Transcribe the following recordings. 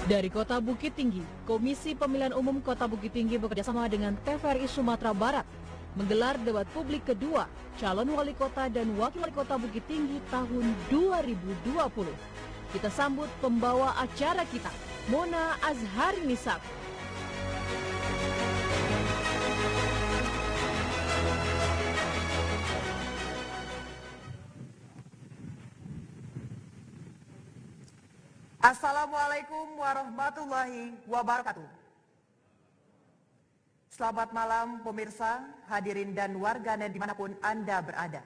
Dari Kota Bukit Tinggi, Komisi Pemilihan Umum Kota Bukit Tinggi bekerjasama dengan TVRI Sumatera Barat menggelar debat publik kedua calon wali kota dan wakil wali kota Bukit Tinggi tahun 2020. Kita sambut pembawa acara kita, Mona Azharinisa. Assalamualaikum warahmatullahi wabarakatuh. Selamat malam pemirsa, hadirin dan warganet dimanapun Anda berada.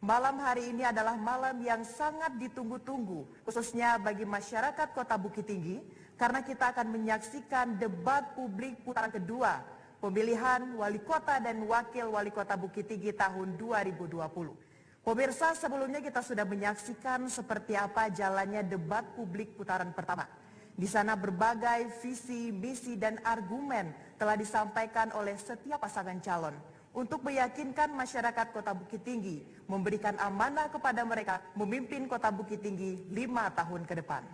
Malam hari ini adalah malam yang sangat ditunggu-tunggu, khususnya bagi masyarakat Kota Bukit Tinggi, karena kita akan menyaksikan debat publik putaran kedua, pemilihan wali kota dan wakil wali kota Bukit Tinggi tahun 2020. Pemirsa, sebelumnya kita sudah menyaksikan seperti apa jalannya debat publik putaran pertama. Di sana berbagai visi, misi, dan argumen telah disampaikan oleh setiap pasangan calon untuk meyakinkan masyarakat Kota Bukit Tinggi, memberikan amanah kepada mereka memimpin Kota Bukit Tinggi 5 tahun ke depan.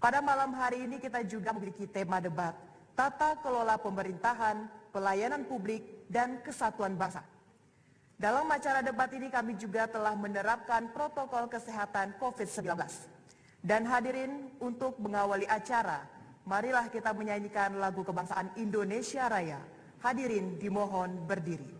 Pada malam hari ini kita juga memiliki tema debat, tata kelola pemerintahan, pelayanan publik, dan kesatuan bangsa. Dalam acara debat ini kami juga telah menerapkan protokol kesehatan COVID-19. Dan hadirin, untuk mengawali acara, marilah kita menyanyikan lagu kebangsaan Indonesia Raya. Hadirin dimohon berdiri.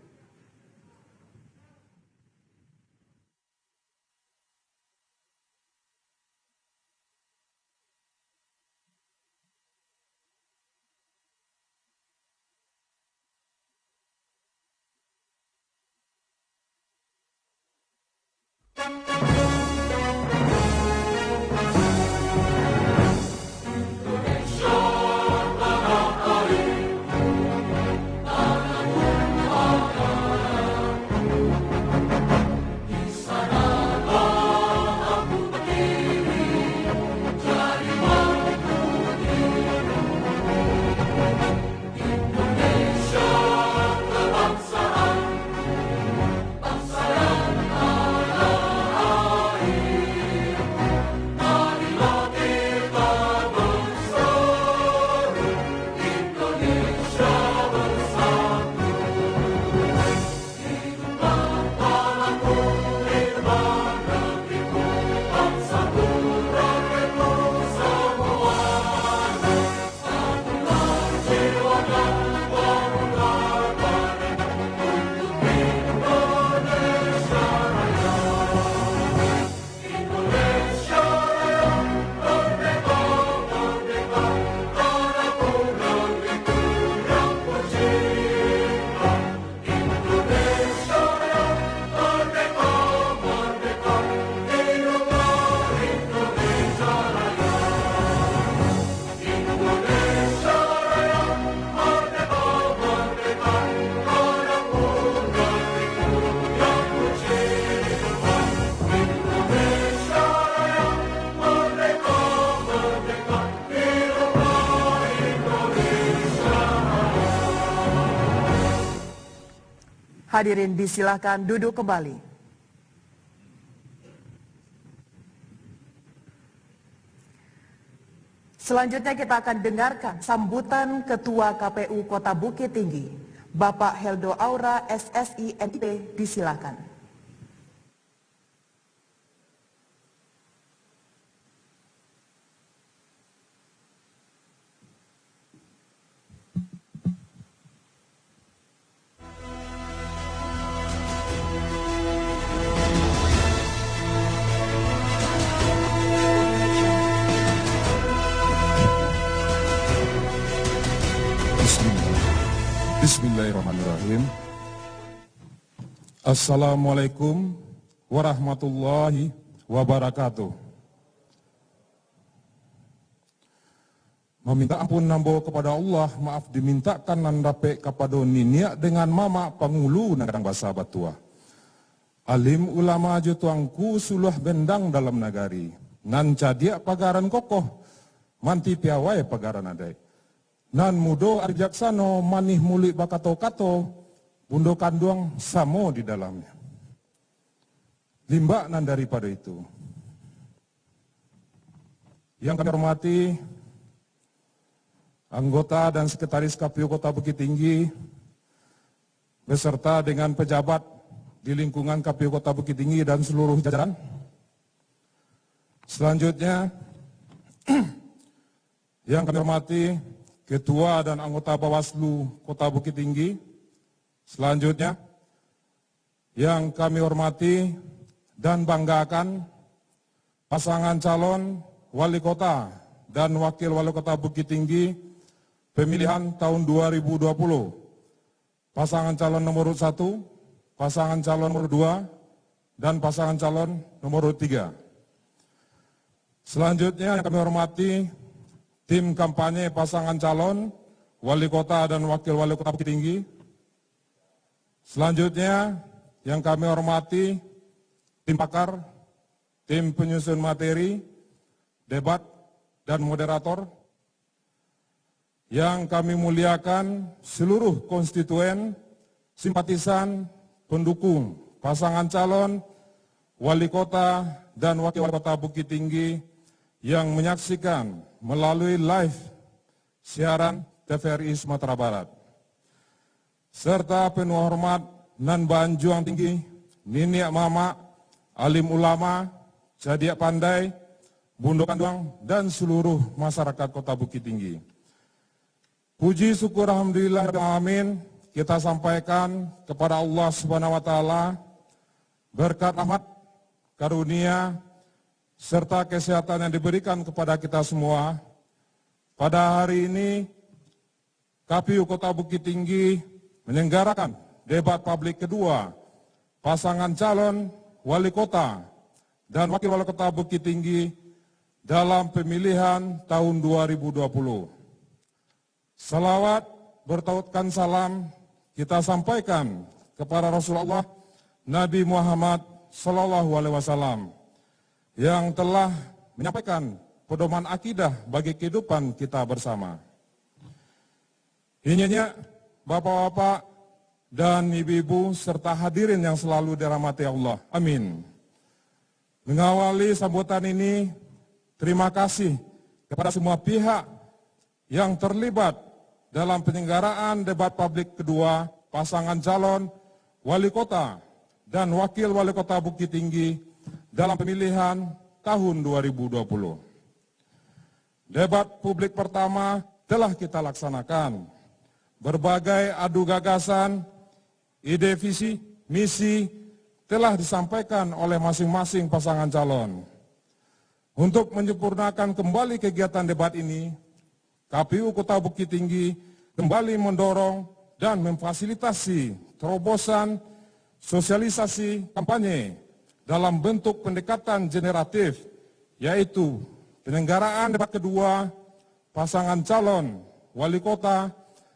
Hadirin disilakan duduk kembali. Selanjutnya kita akan dengarkan sambutan Ketua KPU Kota Bukit Tinggi, Bapak Heldo Aura SSI NIP, disilakan. Bismillahirrahmanirrahim. Assalamualaikum warahmatullahi wabarakatuh. Meminta ampun nambo kepada Allah, maaf dimintakan nandape kepada ninia dengan mama pangulu nagadang basa batua. Alim ulama jutuangku suluh bendang dalam nagari. Nan cadia pagaran kokoh, manti piawai pagaran adai. Nan mudo arjaksano manih mulik bakato-kato, bundo kanduang samo di dalamnya. Limbak nan daripada itu. Yang kami hormati anggota dan sekretaris KPU Kota Bukit Tinggi, beserta dengan pejabat di lingkungan KPU Kota Bukit Tinggi dan seluruh jajaran. Selanjutnya, yang kami hormati Ketua dan anggota Bawaslu Kota Bukit Tinggi. Selanjutnya, yang kami hormati dan banggakan pasangan calon Wali Kota dan Wakil Wali Kota Bukit Tinggi pemilihan tahun 2020. Pasangan calon nomor 1, pasangan calon nomor 2, dan pasangan calon nomor 3. Selanjutnya yang kami hormati tim kampanye pasangan calon Wali Kota dan Wakil Wali Kota Bukit Tinggi. Selanjutnya yang kami hormati tim pakar, tim penyusun materi, debat, dan moderator. Yang kami muliakan seluruh konstituen, simpatisan, pendukung, pasangan calon, Wali Kota dan Wakil Wali Kota Bukit Tinggi yang menyaksikan melalui live siaran TVRI Sumatera Barat. Serta penuh hormat nan Banjuang Tinggi, Niniak Mama, alim ulama, Jadiak Pandai, Bundo Kanduang, dan seluruh masyarakat Kota Bukit Tinggi. Puji syukur alhamdulillah amin kita sampaikan kepada Allah Subhanahu wa taala berkat rahmat, karunia serta kesehatan yang diberikan kepada kita semua. Pada hari ini KPU Kota Bukit Tinggi menyelenggarakan debat publik kedua pasangan calon Wali Kota dan Wakil Wali Kota Bukit Tinggi dalam pemilihan tahun 2020. Salawat bertautkan salam kita sampaikan kepada Rasulullah Nabi Muhammad SAW yang telah menyampaikan pedoman akidah bagi kehidupan kita bersama. Ininya Bapak-bapak dan ibu-ibu serta hadirin yang selalu dirahmati Allah. Amin. Mengawali sambutan ini, terima kasih kepada semua pihak yang terlibat dalam penyelenggaraan debat publik kedua pasangan calon Wali Kota dan Wakil Wali Kota Bukit Tinggi dalam pemilihan tahun 2020. Debat publik pertama telah kita laksanakan. Berbagai adu gagasan, ide visi, misi telah disampaikan oleh masing-masing pasangan calon. Untuk menyempurnakan kembali kegiatan debat ini, KPU Kota Bukit Tinggi kembali mendorong dan memfasilitasi terobosan sosialisasi kampanye dalam bentuk pendekatan generatif, yaitu penyelenggaraan debat kedua pasangan calon Wali Kota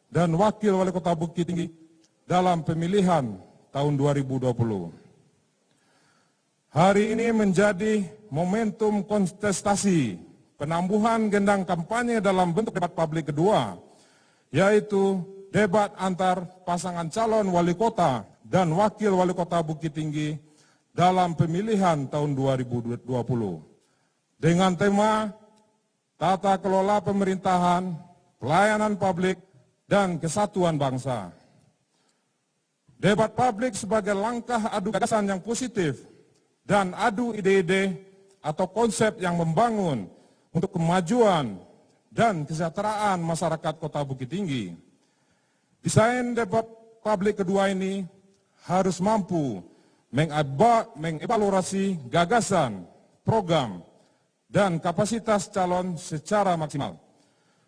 dan Wakil Wali Kota Bukit Tinggi dalam pemilihan tahun 2020. Hari ini menjadi momentum kontestasi penambuhan gendang kampanye dalam bentuk debat publik kedua, yaitu debat antar pasangan calon Wali Kota dan Wakil Wali Kota Bukit Tinggi dalam pemilihan tahun 2020. Dengan tema Tata Kelola Pemerintahan, Pelayanan Publik, dan Kesatuan Bangsa. Debat publik sebagai langkah adu gagasan yang positif dan adu ide-ide atau konsep yang membangun untuk kemajuan dan kesejahteraan masyarakat Kota Bukit Tinggi. Desain debat publik kedua ini harus mampu mengevaluasi gagasan, program, dan kapasitas calon secara maksimal.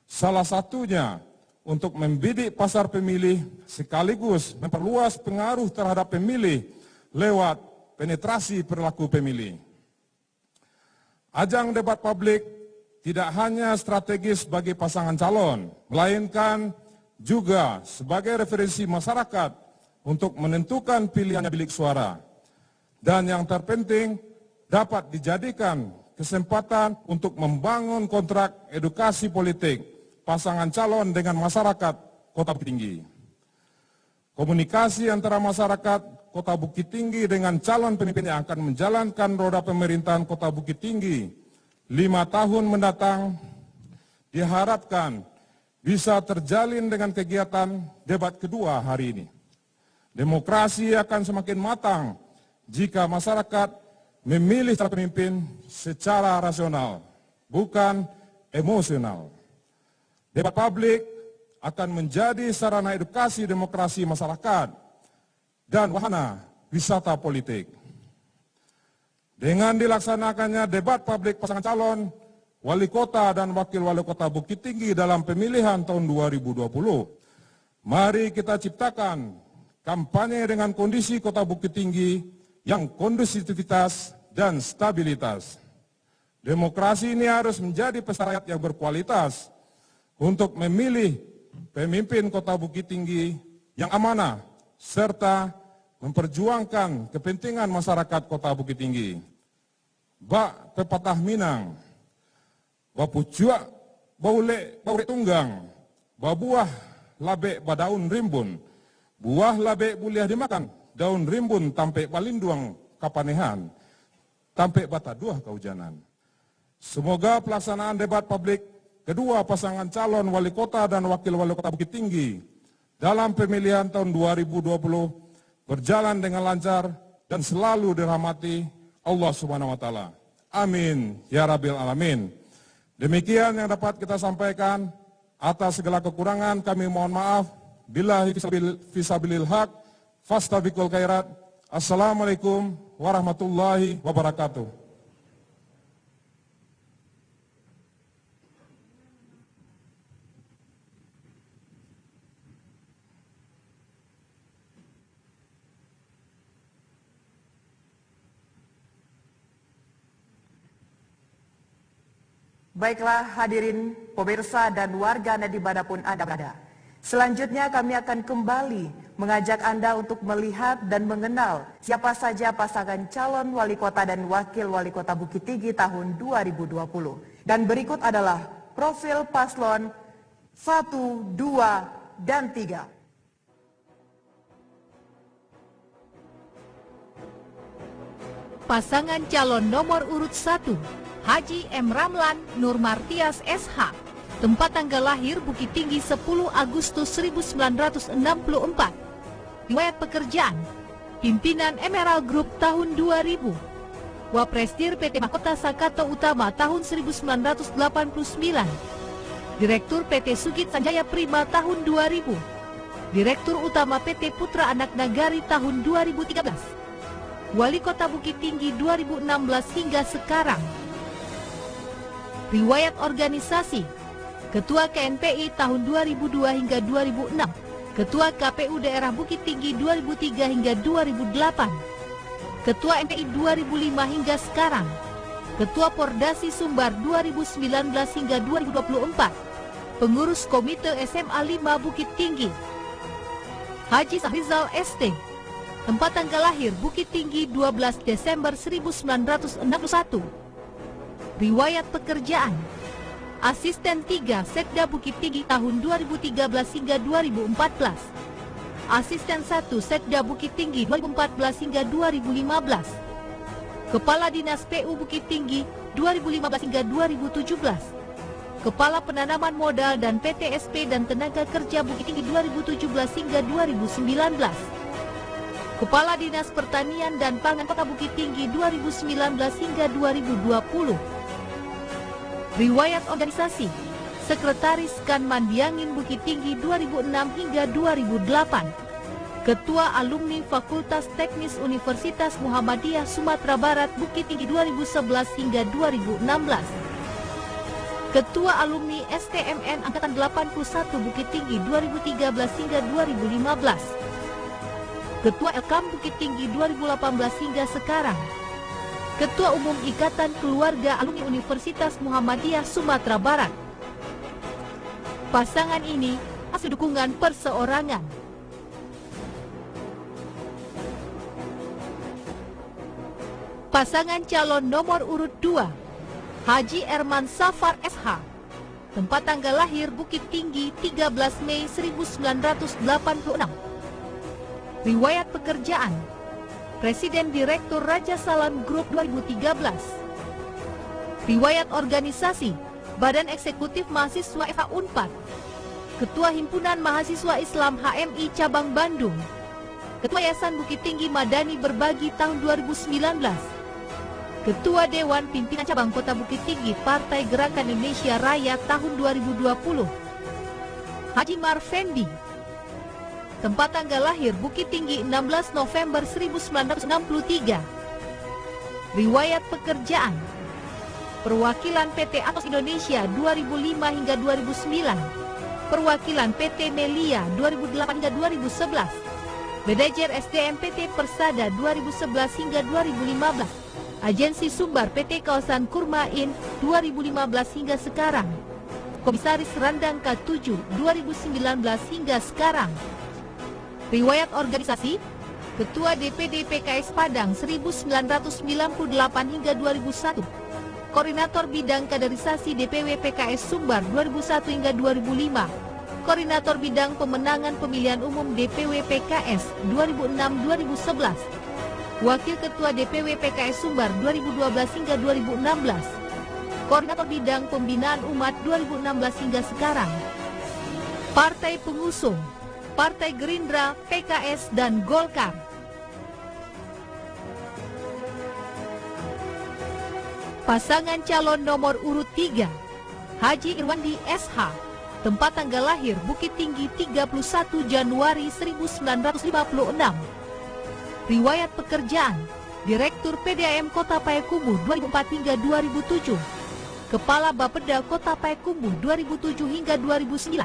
Salah satunya untuk membidik pasar pemilih sekaligus memperluas pengaruh terhadap pemilih lewat penetrasi perilaku pemilih. Ajang debat publik tidak hanya strategis bagi pasangan calon, melainkan juga sebagai referensi masyarakat untuk menentukan pilihan bilik suara. Dan yang terpenting dapat dijadikan kesempatan untuk membangun kontrak edukasi politik pasangan calon dengan masyarakat Kota Bukit Tinggi. Komunikasi antara masyarakat Kota Bukit Tinggi dengan calon pemimpin yang akan menjalankan roda pemerintahan Kota Bukit Tinggi 5 tahun mendatang diharapkan bisa terjalin dengan kegiatan debat kedua hari ini. Demokrasi akan semakin matang jika masyarakat memilih calon pemimpin secara rasional, bukan emosional. Debat publik akan menjadi sarana edukasi demokrasi masyarakat dan wahana wisata politik. Dengan dilaksanakannya debat publik pasangan calon wali kota dan wakil wali kota Bukit Tinggi dalam pemilihan tahun 2020, mari kita ciptakan kampanye dengan kondisi kota Bukit Tinggi yang kondusivitas dan stabilitas. Demokrasi ini harus menjadi pesta rakyat yang berkualitas untuk memilih pemimpin kota Bukit Tinggi yang amanah serta memperjuangkan kepentingan masyarakat kota Bukit Tinggi. Bak pepatah Minang, bapucuak baule tunggang, babuah labe badaun rimbun, buah labe buliah dimakan, daun rimbun tampe palinduang kapanehan, tampe bataduah kehujanan. Semoga pelaksanaan debat publik kedua pasangan calon wali kota dan wakil wali kota Bukit Tinggi dalam pemilihan tahun 2020 berjalan dengan lancar dan selalu dirahmati Allah Subhanahu wa taala. Amin ya rabbil alamin. Demikian yang dapat kita sampaikan. Atas segala kekurangan kami mohon maaf. Billahi fisabilil haq, fastabiqul khairat. Assalamualaikum warahmatullahi wabarakatuh. Baiklah hadirin, pemirsa dan warganet dimanapun Anda berada. Selanjutnya kami akan kembali mengajak Anda untuk melihat dan mengenal siapa saja pasangan calon wali kota dan wakil wali kota Bukit Tinggi tahun 2020. Dan berikut adalah profil paslon 1, 2, dan 3. Pasangan calon nomor urut 1, Haji M. Ramlan Nur Martias SH, tempat tanggal lahir Bukit Tinggi 10 Agustus 1964. Riwayat pekerjaan, pimpinan Emerald Group tahun 2000. Wapresdir PT Mahkota Sakato Utama tahun 1989. Direktur PT Sugit Sanjaya Prima tahun 2000. Direktur Utama PT Putra Anak Nagari tahun 2013. Wali Kota Bukit Tinggi 2016 hingga sekarang. Riwayat organisasi, Ketua KNPI tahun 2002 hingga 2006, Ketua KPU Daerah Bukit Tinggi 2003 hingga 2008, Ketua MPI 2005 hingga sekarang, Ketua Pordasi Sumbar 2019 hingga 2024, Pengurus Komite SMA 5 Bukit Tinggi. Haji Sahrizal ST, tempat tanggal lahir Bukit Tinggi 12 Desember 1961. Riwayat pekerjaan, Asisten 3 Sekda Bukit Tinggi tahun 2013 hingga 2014. Asisten 1 Sekda Bukit Tinggi 2014 hingga 2015. Kepala Dinas PU Bukit Tinggi 2015 hingga 2017. Kepala Penanaman Modal dan PTSP dan Tenaga Kerja Bukit Tinggi 2017 hingga 2019. Kepala Dinas Pertanian dan Pangan Kota Bukit Tinggi 2019 hingga 2020. Riwayat organisasi, Sekretaris Kanman Diangin Bukit Tinggi 2006 hingga 2008. Ketua Alumni Fakultas Teknis Universitas Muhammadiyah Sumatera Barat Bukit Tinggi 2011 hingga 2016. Ketua Alumni STMN Angkatan 81 Bukit Tinggi 2013 hingga 2015. Ketua Elkam Bukit Tinggi 2018 hingga sekarang. Ketua Umum Ikatan Keluarga Alumni Universitas Muhammadiyah Sumatera Barat. Pasangan ini hasil dukungan perseorangan. Pasangan calon nomor urut 2, Haji Erman Safar SH, tempat tanggal lahir Bukit Tinggi 13 Mei 1986. Riwayat pekerjaan, Presiden Direktur Raja Salam Group 2013. Riwayat organisasi, Badan Eksekutif Mahasiswa FH Unpad. Ketua Himpunan Mahasiswa Islam HMI Cabang Bandung, Ketua Yayasan Bukit Tinggi Madani Berbagi tahun 2019, Ketua Dewan Pimpinan Cabang Kota Bukit Tinggi Partai Gerakan Indonesia Raya tahun 2020, Haji Marfendi. Tempat tanggal lahir Bukit Tinggi 16 November 1963. Riwayat pekerjaan: perwakilan PT Atos Indonesia 2005 hingga 2009, perwakilan PT Melia 2008 hingga 2011, manajer SDM PT Persada 2011 hingga 2015, Agensi Sumbar PT Kawasan Kurmain 2015 hingga sekarang, Komisaris Randang K7 2019 hingga sekarang. Riwayat organisasi: Ketua DPD PKS Padang 1998 hingga 2001, Koordinator Bidang Kaderisasi DPW PKS Sumbar 2001 hingga 2005, Koordinator Bidang Pemenangan Pemilihan Umum DPW PKS 2006-2011, Wakil Ketua DPW PKS Sumbar 2012 hingga 2016, Koordinator Bidang Pembinaan Umat 2016 hingga sekarang. Partai pengusung: Partai Gerindra, PKS, dan Golkar. Pasangan calon nomor urut 3, Haji Irwandi SH. Tempat tanggal lahir Bukit Tinggi 31 Januari 1956. Riwayat pekerjaan: Direktur PDAM Kota Payakumbuh 2004 hingga 2007, Kepala Bapeda Kota Payakumbuh 2007 hingga 2009,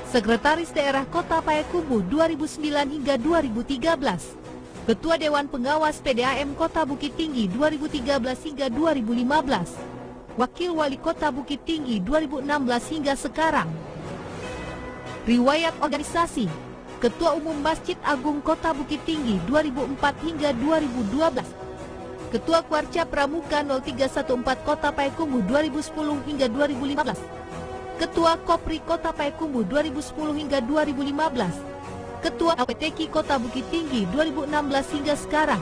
Sekretaris Daerah Kota Payakumbuh 2009 hingga 2013, Ketua Dewan Pengawas PDAM Kota Bukit Tinggi 2013 hingga 2015, Wakil Wali Kota Bukit Tinggi 2016 hingga sekarang. Riwayat organisasi: Ketua Umum Masjid Agung Kota Bukit Tinggi 2004 hingga 2012, Ketua Kwarca Pramuka 0314 Kota Payakumbuh 2010 hingga 2015, Ketua Kopri Kota Payakumbuh 2010 hingga 2015, Ketua APTK Kota Bukit Tinggi 2016 hingga sekarang,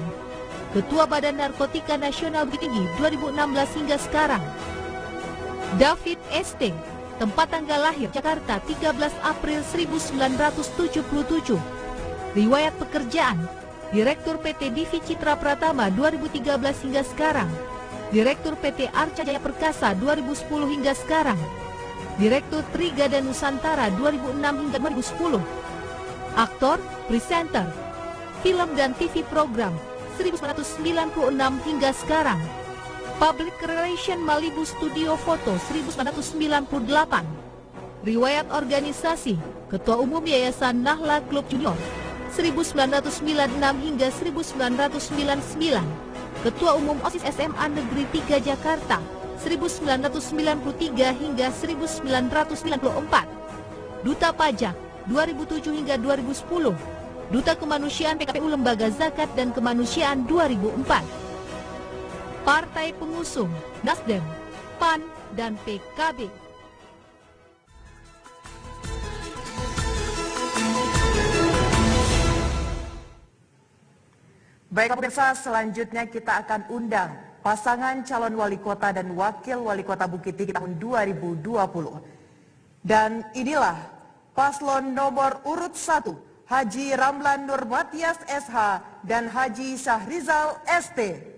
Ketua Badan Narkotika Nasional Bukit Tinggi 2016 hingga sekarang. David ST. Tempat tanggal lahir Jakarta 13 April 1977. Riwayat pekerjaan: Direktur PT Divi Citra Pratama 2013 hingga sekarang, Direktur PT Arca Jaya Perkasa 2010 hingga sekarang, Direktur Trigada Nusantara 2006 hingga 2010. Aktor, presenter, film dan TV program 1996 hingga sekarang. Public Relation Malibu Studio Foto 1998. Riwayat organisasi: Ketua Umum Yayasan Nahla Klub Junior 1996 hingga 1999, Ketua Umum OSIS SMA Negeri 3 Jakarta 1993 hingga 1994, Duta Pajak 2007 hingga 2010, Duta Kemanusiaan PKPU Lembaga Zakat dan Kemanusiaan 2004. Partai pengusung: Nasdem, PAN, dan PKB. Baik pemirsa, selanjutnya kita akan undang pasangan calon wali kota dan wakil wali kota Bukit Tinggi tahun 2020. Dan inilah paslon nomor urut 1, Haji Ramlan Nurmatias SH dan Haji Syahrizal ST.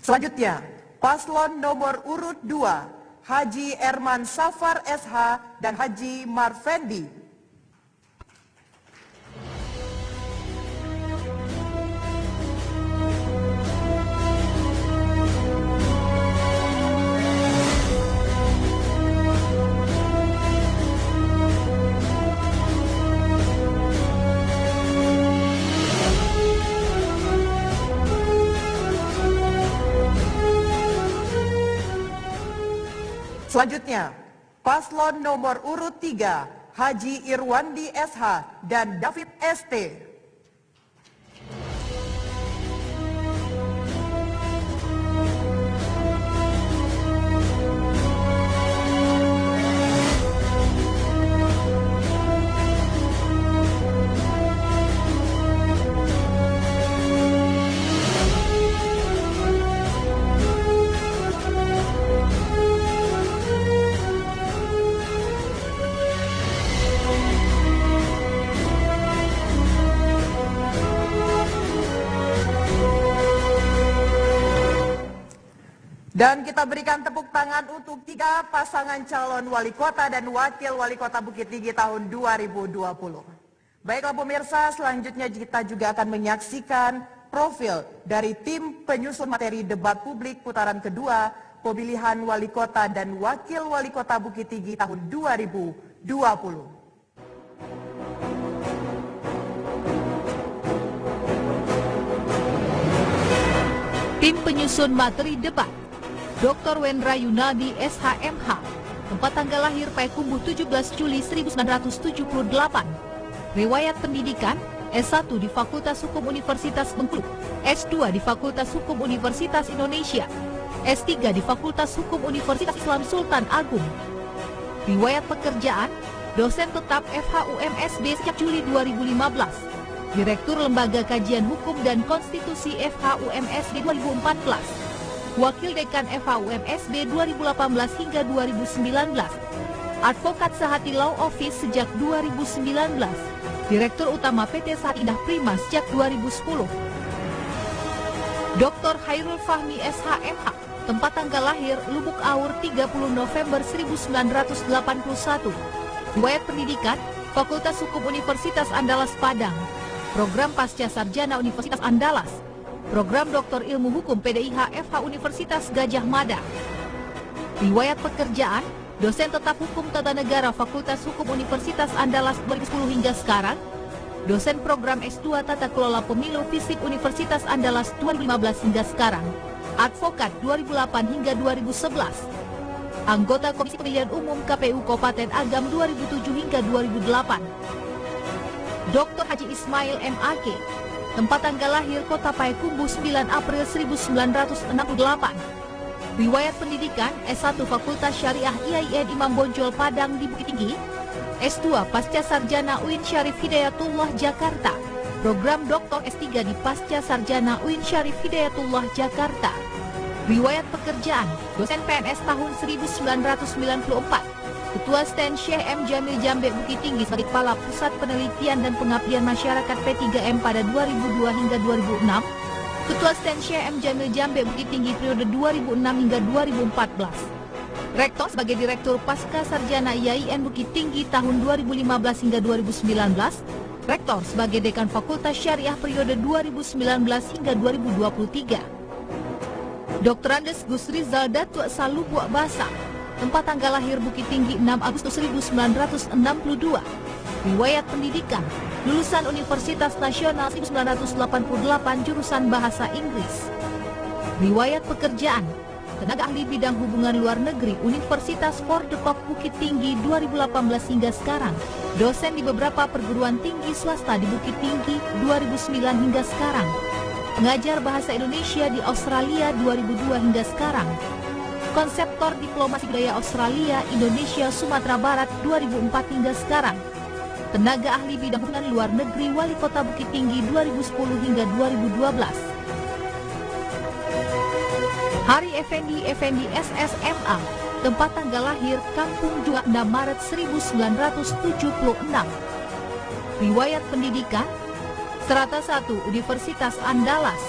Selanjutnya, paslon nomor urut 2, Haji Erman Safar SH dan Haji Marfendi. Selanjutnya, paslon nomor urut 3, Haji Irwandi SH dan David ST. Dan kita berikan tepuk tangan untuk 3 pasangan calon wali kota dan wakil wali kota Bukit Tinggi tahun 2020. Baiklah pemirsa, selanjutnya kita juga akan menyaksikan profil dari tim penyusun materi debat publik putaran kedua pemilihan wali kota dan wakil wali kota Bukit Tinggi tahun 2020. Tim penyusun materi debat Dr. Wendra Yunadi SHMH, tempat tanggal lahir Payakumbuh 17 Juli 1978. Riwayat pendidikan S1 di Fakultas Hukum Universitas Bengkulu, S2 di Fakultas Hukum Universitas Indonesia, S3 di Fakultas Hukum Universitas Islam Sultan Agung. Riwayat pekerjaan dosen tetap FHUMSB sejak Juli 2015. Direktur Lembaga Kajian Hukum dan Konstitusi FHUMSB 2014, Wakil Dekan FHUMSB 2018 hingga 2019, Advokat Sehati Law Office sejak 2019, Direktur Utama PT Sahat Indah Prima sejak 2010. Dr. Hairul Fahmi SHMH, tempat tanggal lahir Lubuk Aur 30 November 1981. Riwayat pendidikan Fakultas Hukum Universitas Andalas Padang, Program Pasca Sarjana Universitas Andalas, Program Doktor Ilmu Hukum PDIH FH Universitas Gajah Mada. Riwayat pekerjaan dosen tetap Hukum Tata Negara Fakultas Hukum Universitas Andalas 2010 hingga sekarang, dosen program S2 Tata Kelola Pemilu Fisik Universitas Andalas 2015 hingga sekarang, advokat 2008 hingga 2011, anggota Komisi Pemilihan Umum KPU Kabupaten Agam 2007 hingga 2008. Dr. Haji Ismail MAK, tempat tanggal lahir Kota Payakumbuh 9 April 1968. Riwayat pendidikan S1 Fakultas Syariah IAIN Imam Bonjol Padang di Bukit Tinggi, S2 Pasca Sarjana UIN Syarif Hidayatullah Jakarta, Program Doktor S3 di Pasca Sarjana UIN Syarif Hidayatullah Jakarta. Riwayat pekerjaan dosen PNS tahun 1994, Ketua Stand Syekh M. Jamil Jambe Bukit Tinggi sebagai Kepala Pusat Penelitian dan Pengabdian Masyarakat P3M pada 2002 hingga 2006, Ketua Stand Syekh M. Jamil Jambe Bukit Tinggi periode 2006 hingga 2014. Rektor sebagai Direktur Pasca Sarjana IAIN Bukit Tinggi tahun 2015 hingga 2019, Rektor sebagai Dekan Fakultas Syariah periode 2019 hingga 2023. Dr. Andes Gus Rizal Datuk Salu Buak Basa, tempat tanggal lahir Bukit Tinggi 6 Agustus 1962. Riwayat pendidikan lulusan Universitas Nasional 1988 jurusan Bahasa Inggris. Riwayat pekerjaan tenaga ahli bidang hubungan luar negeri Universitas Fort de Kock Bukit Tinggi 2018 hingga sekarang. Dosen di beberapa perguruan tinggi swasta di Bukit Tinggi 2009 hingga sekarang. Pengajar bahasa Indonesia di Australia 2002 hingga sekarang. Konseptor Diplomasi Budaya Australia, Indonesia, Sumatera Barat 2004 hingga sekarang. Tenaga ahli bidang hubungan luar negeri Wali Kota Bukit Tinggi 2010 hingga 2012. Hari Effendi SSMA, tempat tanggal lahir Kampung Jua 6 Maret 1976. Riwayat pendidikan Strata 1 Universitas Andalas,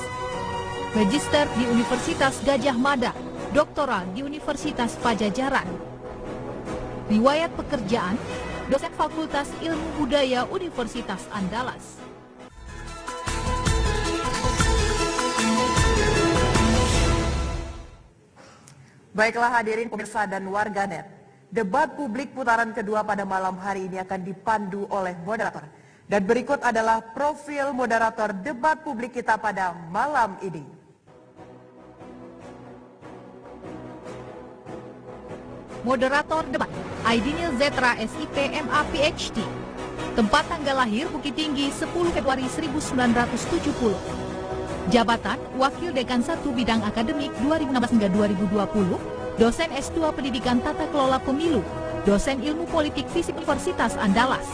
Magister di Universitas Gajah Mada, Doktoral di Universitas Pajajaran. Riwayat pekerjaan dosen Fakultas Ilmu Budaya Universitas Andalas. Baiklah hadirin pemirsa dan warganet, debat publik putaran kedua pada malam hari ini akan dipandu oleh moderator. Dan berikut adalah profil moderator debat publik kita pada malam ini. Moderator debat Aidinil Zetra SIP MA PhD, tempat tanggal lahir Bukit Tinggi 10 Februari 1970. Jabatan Wakil Dekan 1 Bidang Akademik 2016 hingga 2020, dosen S2 Pendidikan Tata Kelola Pemilu, dosen Ilmu Politik Fisik Universitas Andalas.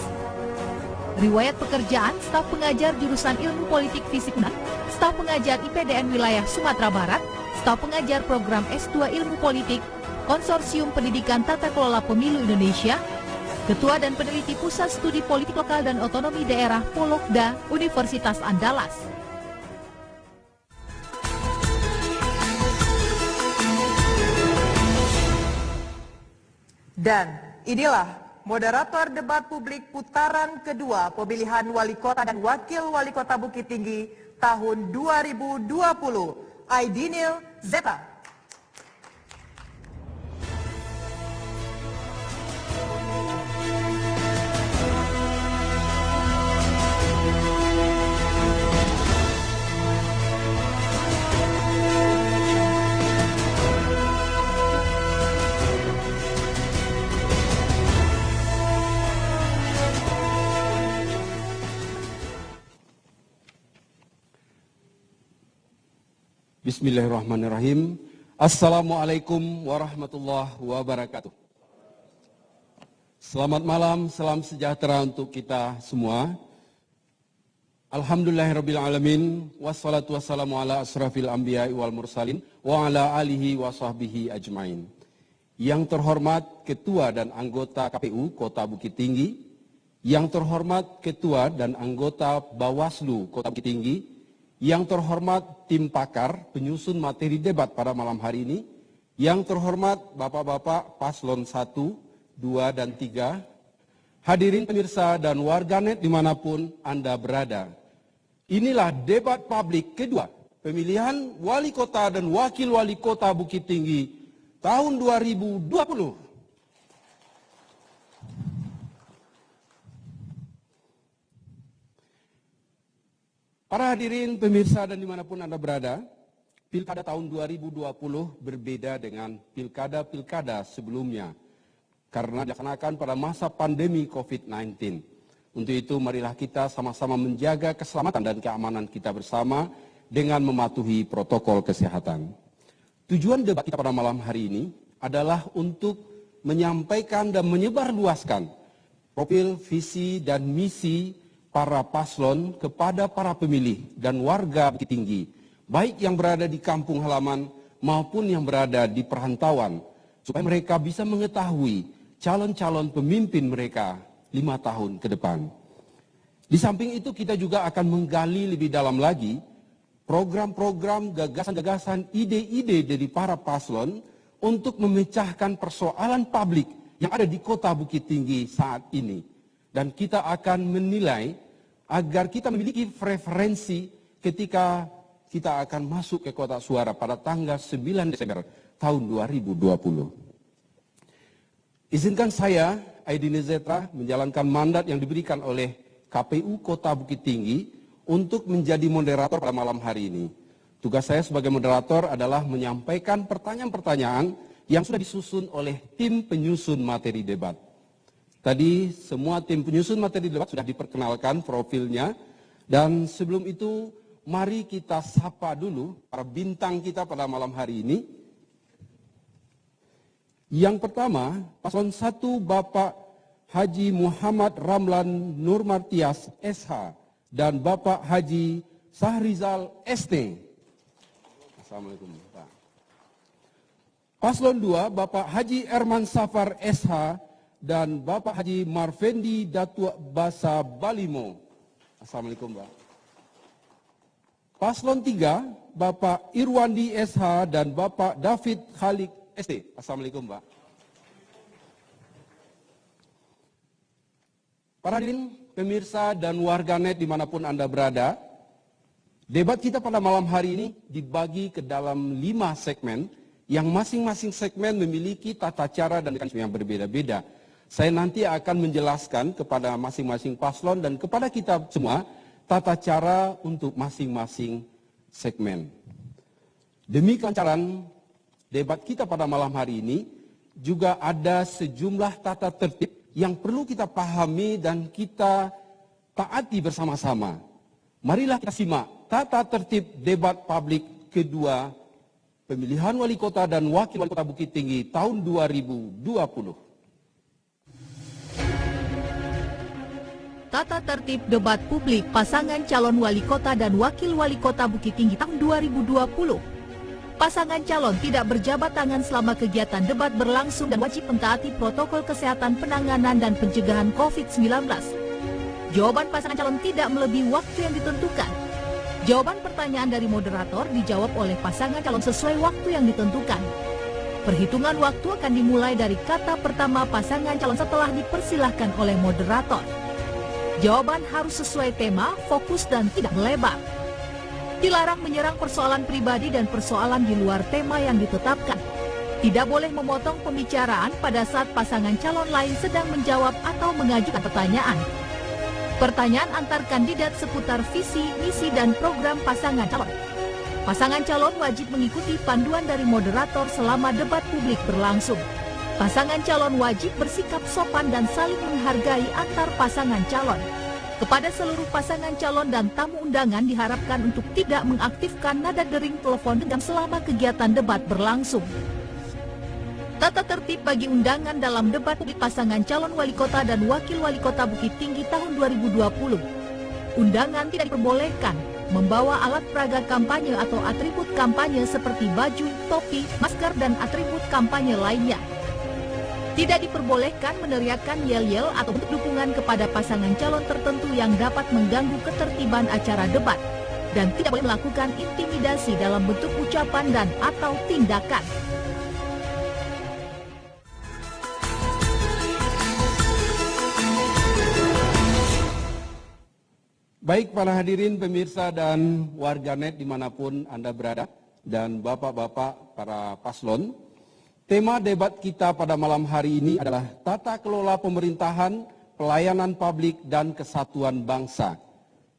Riwayat pekerjaan staf pengajar jurusan Ilmu Politik Fisik UNAN, staf pengajar IPDN Wilayah Sumatera Barat, staf pengajar program S2 Ilmu Politik, Konsorsium Pendidikan Tata Kelola Pemilu Indonesia, Ketua dan Peneliti Pusat Studi Politik Lokal dan Otonomi Daerah Polokda, Universitas Andalas. Dan inilah moderator debat publik putaran kedua pemilihan wali kota dan wakil wali kota Bukit Tinggi tahun 2020, Aidinil Zeta. Bismillahirrahmanirrahim. Assalamualaikum warahmatullahi wabarakatuh. Selamat malam, salam sejahtera untuk kita semua. Alhamdulillahirrabbilalamin. Wassalatu wassalamu ala asrafil anbiya'i wal mursalin wa ala alihi wa sahbihi ajmain. Yang terhormat Ketua dan anggota KPU Kota Bukit Tinggi, yang terhormat Ketua dan anggota Bawaslu Kota Bukit Tinggi, yang terhormat tim pakar penyusun materi debat pada malam hari ini, yang terhormat Bapak-Bapak Paslon 1, 2, dan 3, hadirin pemirsa dan warganet dimanapun Anda berada. Inilah debat publik kedua pemilihan wali kota dan wakil wali kota Bukit Tinggi tahun 2020. Para hadirin pemirsa dan dimanapun Anda berada, pilkada tahun 2020 berbeda dengan pilkada-pilkada sebelumnya karena dilaksanakan pada masa pandemi COVID-19. Untuk itu marilah kita sama-sama menjaga keselamatan dan keamanan kita bersama dengan mematuhi protokol kesehatan. Tujuan debat kita pada malam hari ini adalah untuk menyampaikan dan menyebarluaskan profil, visi, dan misi para paslon kepada para pemilih dan warga Bukit Tinggi, baik yang berada di kampung halaman maupun yang berada di perantauan, supaya mereka bisa mengetahui calon-calon pemimpin mereka 5 tahun ke depan. Di samping itu kita juga akan menggali lebih dalam lagi program-program, gagasan-gagasan, ide-ide dari para paslon untuk memecahkan persoalan publik yang ada di Kota Bukit Tinggi saat ini. Dan kita akan menilai agar kita memiliki preferensi ketika kita akan masuk ke kotak suara pada tanggal 9 Desember tahun 2020. Izinkan saya, Aidinil Zeta, menjalankan mandat yang diberikan oleh KPU Kota Bukit Tinggi untuk menjadi moderator pada malam hari ini. Tugas saya sebagai moderator adalah menyampaikan pertanyaan-pertanyaan yang sudah disusun oleh tim penyusun materi debat. Tadi semua tim penyusun materi debat sudah diperkenalkan profilnya, dan sebelum itu mari kita sapa dulu para bintang kita pada malam hari ini. Yang pertama, paslon 1 Bapak Haji Muhammad Ramlan Nurmartias SH dan Bapak Haji Sahrizal ST. Assalamualaikum Pak. Paslon 2 Bapak Haji Erman Safar SH dan Bapak Haji Marfendi Datuk Basa Balimo. Assalamualaikum Pak. Paslon 3 Bapak Irwandi SH dan Bapak David Khalik ST. Assalamualaikum Pak. Para hadirin pemirsa dan warganet dimanapun Anda berada, debat kita pada malam hari ini dibagi ke dalam 5 segmen yang masing-masing segmen memiliki tata cara dan mekanisme yang berbeda-beda. Saya nanti akan menjelaskan kepada masing-masing paslon dan kepada kita semua tata cara untuk masing-masing segmen. Demi kelancaran debat kita pada malam hari ini, juga ada sejumlah tata tertib yang perlu kita pahami dan kita taati bersama-sama. Marilah kita simak tata tertib debat publik kedua pemilihan wali kota dan wakil wali kota Bukit Tinggi tahun 2020. Tata tertib debat publik pasangan calon wali kota dan wakil wali kota Bukit Tinggi tahun 2020. Pasangan calon tidak berjabat tangan selama kegiatan debat berlangsung dan wajib mentaati protokol kesehatan penanganan dan pencegahan COVID-19. Jawaban pasangan calon tidak melebihi waktu yang ditentukan. Jawaban pertanyaan dari moderator dijawab oleh pasangan calon sesuai waktu yang ditentukan. Perhitungan waktu akan dimulai dari kata pertama pasangan calon setelah dipersilahkan oleh moderator. Jawaban harus sesuai tema, fokus, dan tidak melebar. Dilarang menyerang persoalan pribadi dan persoalan di luar tema yang ditetapkan. Tidak boleh memotong pembicaraan pada saat pasangan calon lain sedang menjawab atau mengajukan pertanyaan. Pertanyaan antar kandidat seputar visi, misi, dan program pasangan calon. Pasangan calon wajib mengikuti panduan dari moderator selama debat publik berlangsung. Pasangan calon wajib bersikap sopan dan saling menghargai antar pasangan calon. Kepada seluruh pasangan calon dan tamu undangan diharapkan untuk tidak mengaktifkan nada dering telepon genggam selama kegiatan debat berlangsung. Tata tertib bagi undangan dalam debat publik pasangan calon wali kota dan wakil wali kota Bukit Tinggi tahun 2020. Undangan tidak diperbolehkan membawa alat peraga kampanye atau atribut kampanye seperti baju, topi, masker, dan atribut kampanye lainnya. Tidak diperbolehkan meneriakkan yel-yel atau bentuk dukungan kepada pasangan calon tertentu yang dapat mengganggu ketertiban acara debat. Dan tidak boleh melakukan intimidasi dalam bentuk ucapan dan atau tindakan. Baik para hadirin, pemirsa, dan warganet dimanapun Anda berada, dan bapak-bapak para paslon, tema debat kita pada malam hari ini adalah tata kelola pemerintahan, pelayanan publik, dan kesatuan bangsa.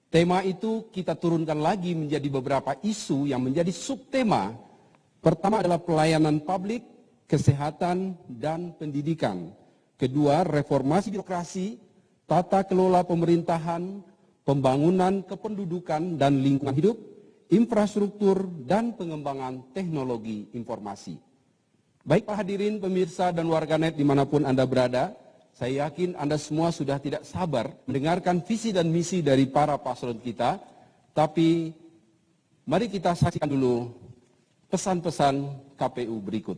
Tema itu kita turunkan lagi menjadi beberapa isu yang menjadi subtema. Pertama adalah pelayanan publik, kesehatan, dan pendidikan. Kedua, reformasi birokrasi, tata kelola pemerintahan, pembangunan kependudukan dan lingkungan hidup, infrastruktur, dan pengembangan teknologi informasi. Baik para hadirin, pemirsa, dan warganet dimanapun Anda berada, saya yakin Anda semua sudah tidak sabar mendengarkan visi dan misi dari para paslon kita, tapi mari kita saksikan dulu pesan-pesan KPU berikut.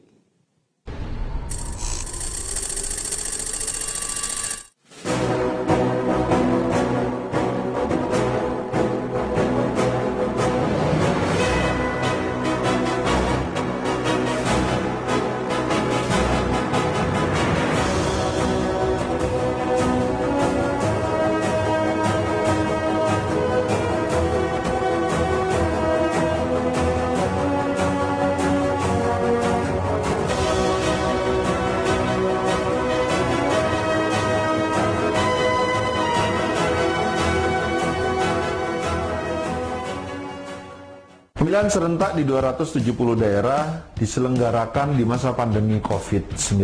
Pemilihan serentak di 270 daerah diselenggarakan di masa pandemi COVID-19.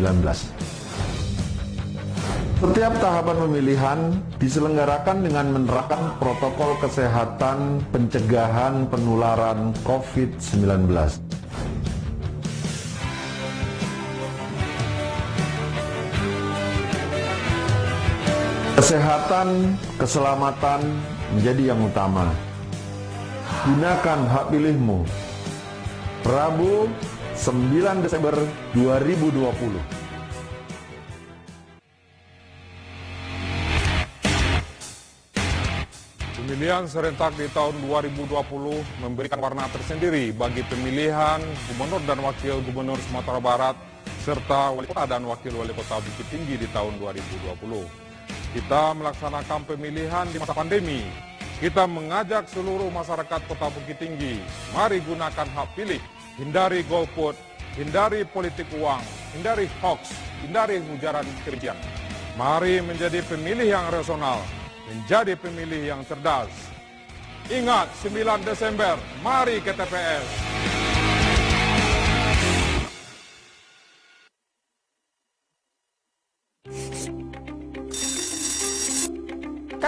Setiap tahapan pemilihan diselenggarakan dengan menerapkan protokol kesehatan pencegahan penularan COVID-19. Kesehatan, keselamatan menjadi yang utama. Gunakan hak pilihmu. Rabu, 9 Desember 2020. Pemilihan serentak di tahun 2020 memberikan warna tersendiri bagi pemilihan gubernur dan wakil gubernur Sumatera Barat serta wali kota dan wakil wali kota Bukit Tinggi di tahun 2020. Kita melaksanakan pemilihan di masa pandemi. Kita mengajak seluruh masyarakat Kota Bukit Tinggi, mari gunakan hak pilih, hindari golput, hindari politik uang, hindari hoax, hindari ujaran kebencian. Mari menjadi pemilih yang rasional, menjadi pemilih yang cerdas. Ingat, 9 Desember, mari ke TPS.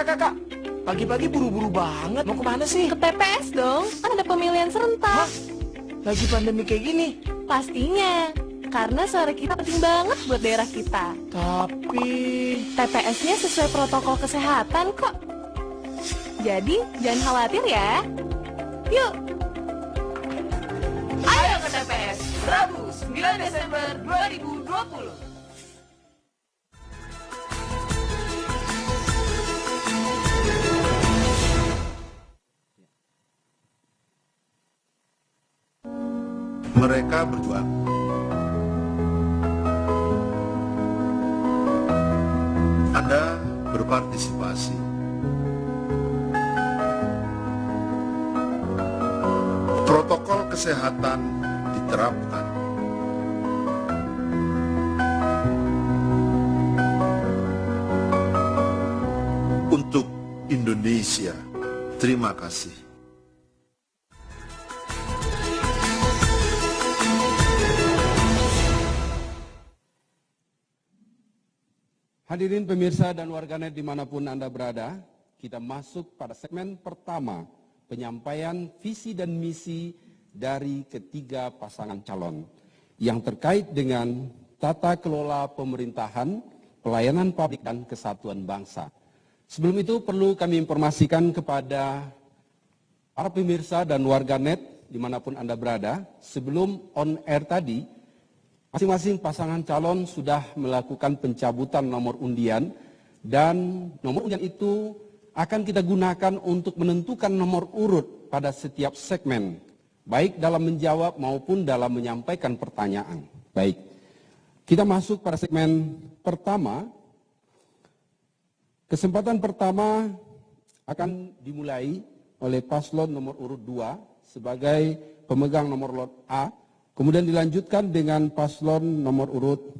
Kak, pagi-pagi buru-buru banget. Mau kemana sih? Ke TPS dong, kan ada pemilihan serentak. Hah? Lagi pandemi kayak gini? Pastinya, karena suara kita penting banget buat daerah kita. Tapi TPS-nya sesuai protokol kesehatan kok. Jadi, jangan khawatir ya. Yuk! ayo ke TPS, Rabu 9 Desember 2020. Mereka berjuang Anda berpartisipasi. Protokol kesehatan diterapkan. Untuk Indonesia, terima kasih. Hadirin pemirsa dan warganet dimanapun Anda berada, kita masuk pada segmen pertama, penyampaian visi dan misi dari ketiga pasangan calon yang terkait dengan tata kelola pemerintahan, pelayanan publik dan kesatuan bangsa. Sebelum itu perlu kami informasikan kepada para pemirsa dan warganet dimanapun Anda berada, sebelum on air tadi, masing-masing pasangan calon sudah melakukan pencabutan nomor undian dan nomor undian itu akan kita gunakan untuk menentukan nomor urut pada setiap segmen, baik dalam menjawab maupun dalam menyampaikan pertanyaan. Baik, kita masuk pada segmen pertama. Kesempatan pertama akan dimulai oleh paslon nomor urut 2 sebagai pemegang nomor lot A. Kemudian dilanjutkan dengan paslon nomor urut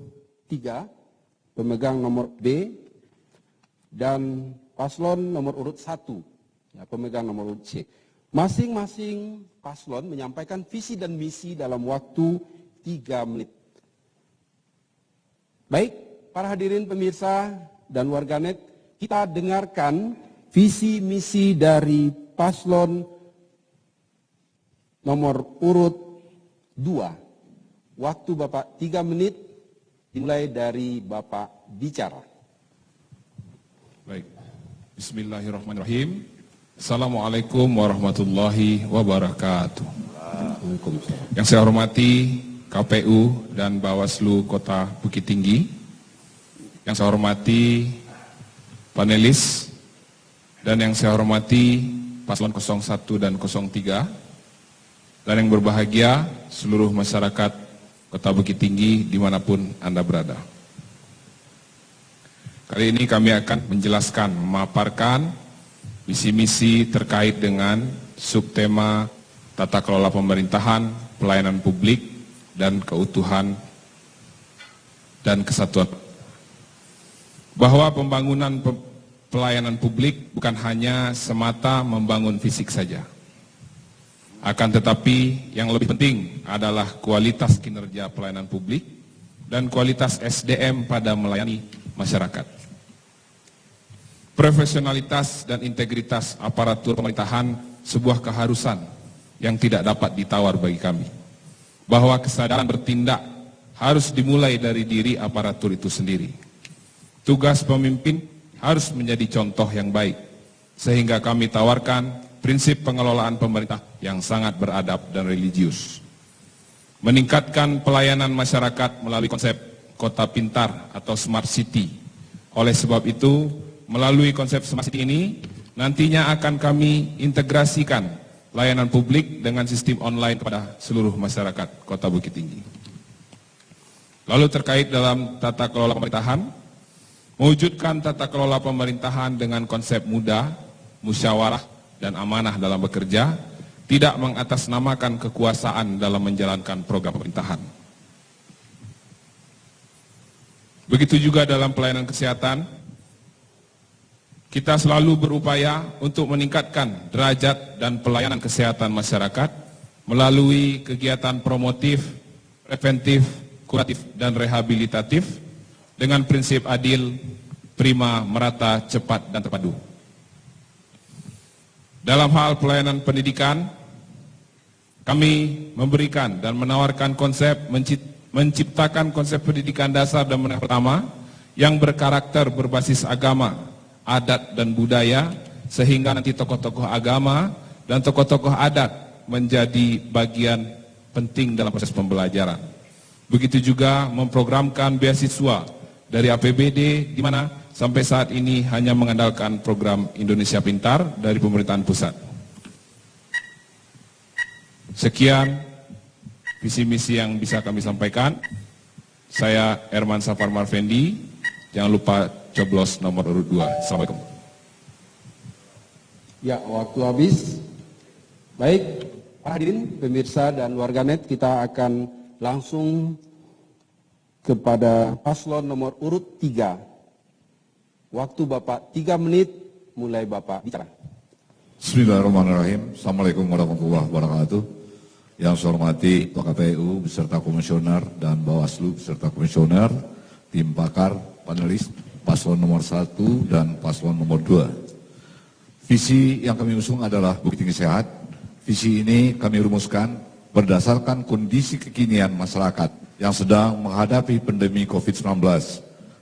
3, pemegang nomor B, dan paslon nomor urut 1, ya, pemegang nomor urut C. Masing-masing paslon menyampaikan visi dan misi dalam waktu 3 menit. Baik, para hadirin pemirsa dan warganet, kita dengarkan visi misi dari paslon nomor urut 2. Waktu Bapak 3 menit dimulai dari Bapak bicara. Baik. Bismillahirrahmanirrahim. Assalamualaikum warahmatullahi wabarakatuh. Yang saya hormati KPU dan Bawaslu Kota Bukit Tinggi. Yang saya hormati panelis dan yang saya hormati paslon 01 dan 03. Dan yang berbahagia seluruh masyarakat Kota Bukit Tinggi dimanapun Anda berada. Kali ini kami akan menjelaskan, memaparkan visi-misi terkait dengan subtema tata kelola pemerintahan, pelayanan publik, dan keutuhan dan kesatuan. Bahwa pembangunan pelayanan publik bukan hanya semata membangun fisik saja. Akan tetapi yang lebih penting adalah kualitas kinerja pelayanan publik dan kualitas SDM pada melayani masyarakat. Profesionalitas dan integritas aparatur pemerintahan sebuah keharusan yang tidak dapat ditawar bagi kami. Bahwa kesadaran bertindak harus dimulai dari diri aparatur itu sendiri. Tugas pemimpin harus menjadi contoh yang baik, sehingga kami tawarkan prinsip pengelolaan pemerintah yang sangat beradab dan religius. Meningkatkan pelayanan masyarakat melalui konsep kota pintar atau smart city. Oleh sebab itu, melalui konsep smart city ini, nantinya akan kami integrasikan layanan publik dengan sistem online kepada seluruh masyarakat Kota Bukit Tinggi. Lalu terkait dalam tata kelola pemerintahan, mewujudkan tata kelola pemerintahan dengan konsep mudah, musyawarah, dan amanah dalam bekerja, tidak mengatasnamakan kekuasaan dalam menjalankan program pemerintahan. Begitu juga dalam pelayanan kesehatan, kita selalu berupaya untuk meningkatkan derajat dan pelayanan kesehatan masyarakat melalui kegiatan promotif, preventif, kuratif, dan rehabilitatif dengan prinsip adil, prima, merata, cepat, dan terpadu. Dalam hal pelayanan pendidikan, kami memberikan dan menawarkan konsep menciptakan konsep pendidikan dasar dan menengah pertama yang berkarakter berbasis agama, adat, dan budaya, sehingga nanti tokoh-tokoh agama dan tokoh-tokoh adat menjadi bagian penting dalam proses pembelajaran. Begitu juga memprogramkan beasiswa dari APBD, di mana sampai saat ini hanya mengandalkan program Indonesia Pintar dari pemerintahan pusat. Sekian visi misi yang bisa kami sampaikan. Saya Herman Safar Marvendi. Jangan lupa coblos nomor urut 2. Assalamualaikum. Ya, waktu habis. Baik, para hadirin, pemirsa dan warganet, kita akan langsung kepada paslon nomor urut 3. Waktu Bapak 3 menit, mulai Bapak bicara. Bismillahirrahmanirrahim. Assalamualaikum warahmatullahi wabarakatuh. Yang saya hormati Ketua KPU beserta komisioner dan Bawaslu beserta komisioner, tim pakar, panelis, paslon nomor 1 dan paslon nomor 2. Visi yang kami usung adalah Bukit Tinggi Sehat. Visi ini kami rumuskan berdasarkan kondisi kekinian masyarakat yang sedang menghadapi pandemi COVID-19,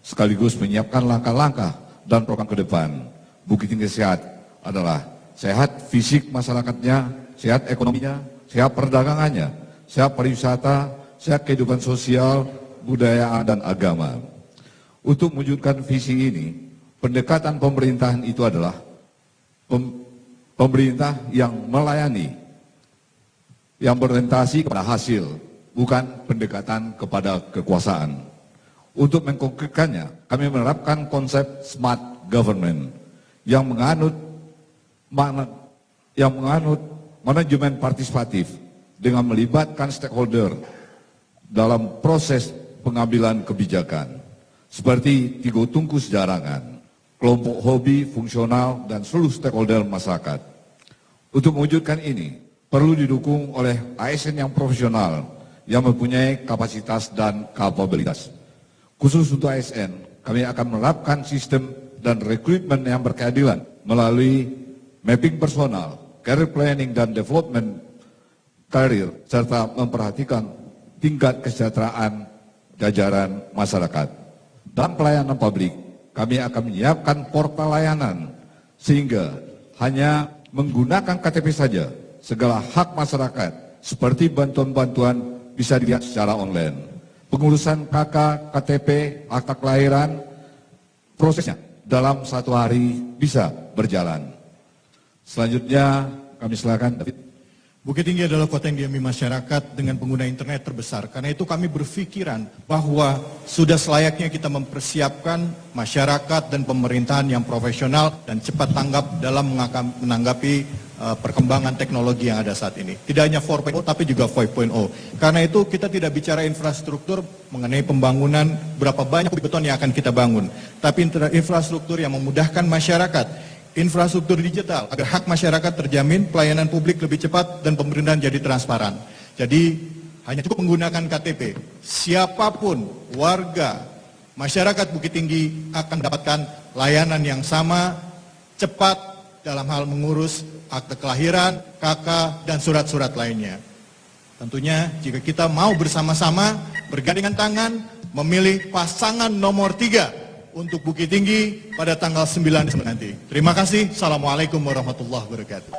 sekaligus menyiapkan langkah-langkah dan program ke depan. Bukit Tinggi Sehat adalah sehat fisik masyarakatnya, sehat ekonominya, sehat perdagangannya, sehat pariwisata, sehat kehidupan sosial, budaya dan agama. Untuk mewujudkan visi ini, pendekatan pemerintahan itu adalah pemerintah yang melayani, yang berorientasi kepada hasil, bukan pendekatan kepada kekuasaan. Untuk mengkonkretkannya, kami menerapkan konsep smart government yang menganut manajemen partisipatif dengan melibatkan stakeholder dalam proses pengambilan kebijakan, seperti Tigo Tungku Sejarangan, kelompok hobi, fungsional, dan seluruh stakeholder masyarakat. Untuk mewujudkan ini, perlu didukung oleh ASN yang profesional, yang mempunyai kapasitas dan kapabilitas. Khusus untuk ASN, kami akan menerapkan sistem dan rekrutmen yang berkeadilan melalui mapping personal, career planning dan development karir, serta memperhatikan tingkat kesejahteraan jajaran masyarakat. Dalam pelayanan publik, kami akan menyiapkan portal layanan sehingga hanya menggunakan KTP saja segala hak masyarakat seperti bantuan-bantuan bisa dilihat secara online. Pengurusan KK, KTP, akta kelahiran, prosesnya dalam 1 hari bisa berjalan. Selanjutnya kami silakan David. Bukit Tinggi adalah kota yang diami masyarakat dengan pengguna internet terbesar. Karena itu kami berpikiran bahwa sudah selayaknya kita mempersiapkan masyarakat dan pemerintahan yang profesional dan cepat tanggap dalam menanggapi perkembangan teknologi yang ada saat ini. Tidak hanya 4.0 tapi juga 5.0. Karena itu kita tidak bicara infrastruktur mengenai pembangunan berapa banyak beton yang akan kita bangun. Tapi infrastruktur yang memudahkan masyarakat. Infrastruktur digital agar hak masyarakat terjamin, pelayanan publik lebih cepat dan pemerintahan jadi transparan. Jadi hanya cukup menggunakan KTP. Siapapun warga masyarakat Bukit Tinggi akan mendapatkan layanan yang sama, cepat dalam hal mengurus akte kelahiran, KK dan surat-surat lainnya. Tentunya jika kita mau bersama-sama bergandengan tangan memilih pasangan nomor 3 untuk Bukit Tinggi pada tanggal 9 Desember nanti. Terima kasih. Assalamualaikum warahmatullahi wabarakatuh.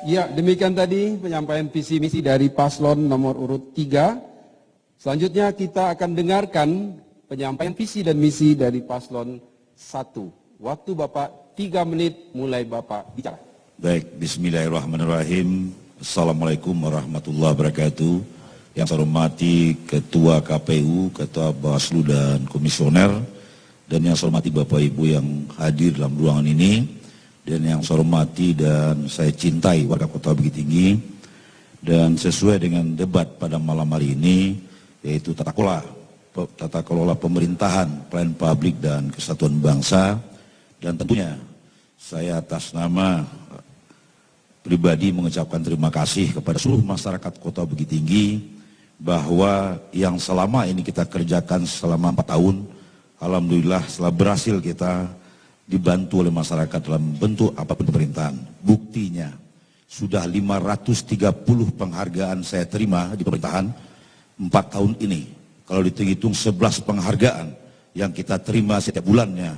Ya, demikian tadi penyampaian visi misi dari paslon nomor urut 3. Selanjutnya kita akan dengarkan penyampaian visi dan misi dari paslon 1. Waktu Bapak 3 menit, mulai Bapak bicara. Baik, bismillahirrahmanirrahim. Assalamualaikum warahmatullahi wabarakatuh. Yang saya hormati Ketua KPU, Ketua Bawaslu dan Komisioner, dan yang saya hormati Bapak Ibu yang hadir dalam ruangan ini, dan yang saya hormati dan saya cintai warga Kota Bukit Tinggi, dan sesuai dengan debat pada malam hari ini, yaitu tata kelola pemerintahan, pelayanan publik dan kesatuan bangsa, dan tentunya saya atas nama pribadi mengucapkan terima kasih kepada seluruh masyarakat Kota Bukit Tinggi bahwa yang selama ini kita kerjakan selama 4 tahun, alhamdulillah setelah berhasil kita dibantu oleh masyarakat dalam bentuk apapun pemerintahan. Buktinya sudah 530 penghargaan saya terima di pemerintahan 4 tahun ini. Kalau dihitung 11 penghargaan yang kita terima setiap bulannya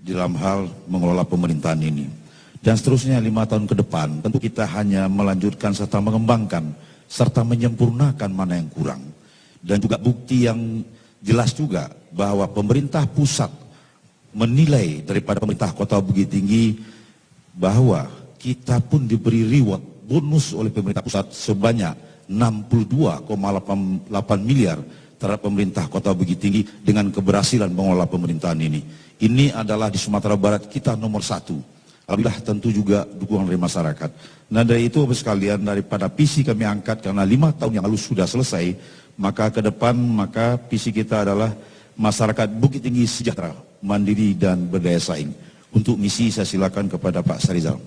dalam hal mengelola pemerintahan ini. Dan seterusnya 5 tahun ke depan tentu kita hanya melanjutkan serta mengembangkan serta menyempurnakan mana yang kurang. Dan juga bukti yang jelas juga bahwa pemerintah pusat menilai daripada pemerintah Kota Bukit Tinggi bahwa kita pun diberi reward bonus oleh pemerintah pusat sebanyak 62,8 miliar terhadap pemerintah Kota Bukit Tinggi dengan keberhasilan mengelola pemerintahan ini. Ini adalah di Sumatera Barat kita nomor 1. Alhamdulillah tentu juga dukungan dari masyarakat. Nah dari itu Bapak sekalian, daripada visi kami angkat karena 5 tahun yang lalu sudah selesai, maka ke depan visi kita adalah masyarakat Bukit Tinggi sejahtera, mandiri dan berdaya saing. Untuk misi saya silakan kepada Pak Sarizal.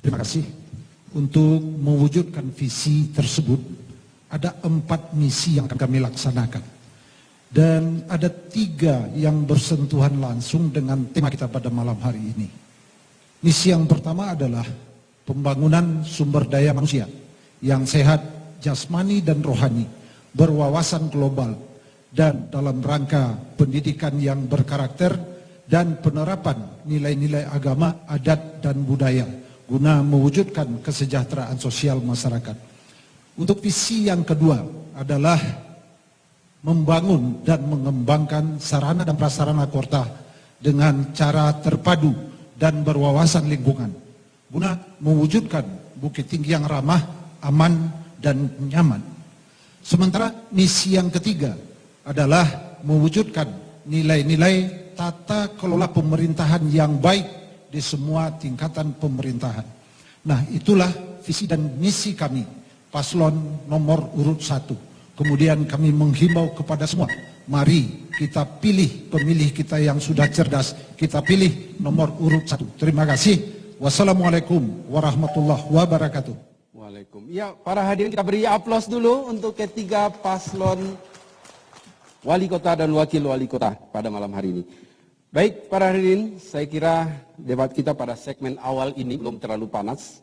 Terima kasih. Untuk mewujudkan visi tersebut ada 4 misi yang akan kami laksanakan. Dan ada 3 yang bersentuhan langsung dengan tema kita pada malam hari ini. Misi yang pertama adalah pembangunan sumber daya manusia yang sehat jasmani dan rohani, berwawasan global, dan dalam rangka pendidikan yang berkarakter dan penerapan nilai-nilai agama, adat, dan budaya guna mewujudkan kesejahteraan sosial masyarakat. Untuk visi yang kedua adalah membangun dan mengembangkan sarana dan prasarana kota dengan cara terpadu dan berwawasan lingkungan guna mewujudkan Bukit Tinggi yang ramah, aman, dan nyaman. Sementara misi yang ketiga adalah mewujudkan nilai-nilai tata kelola pemerintahan yang baik di semua tingkatan pemerintahan. Nah, itulah visi dan misi kami, paslon nomor urut 1. Kemudian kami menghimbau kepada semua, mari kita pilih pemilih kita yang sudah cerdas, kita pilih nomor urut 1. Terima kasih. Wassalamualaikum warahmatullahi wabarakatuh. Waalaikumsalam. Ya, para hadirin kita beri aplaus dulu untuk ketiga paslon wali kota dan wakil wali kota pada malam hari ini. Baik, para hadirin, saya kira debat kita pada segmen awal ini belum terlalu panas,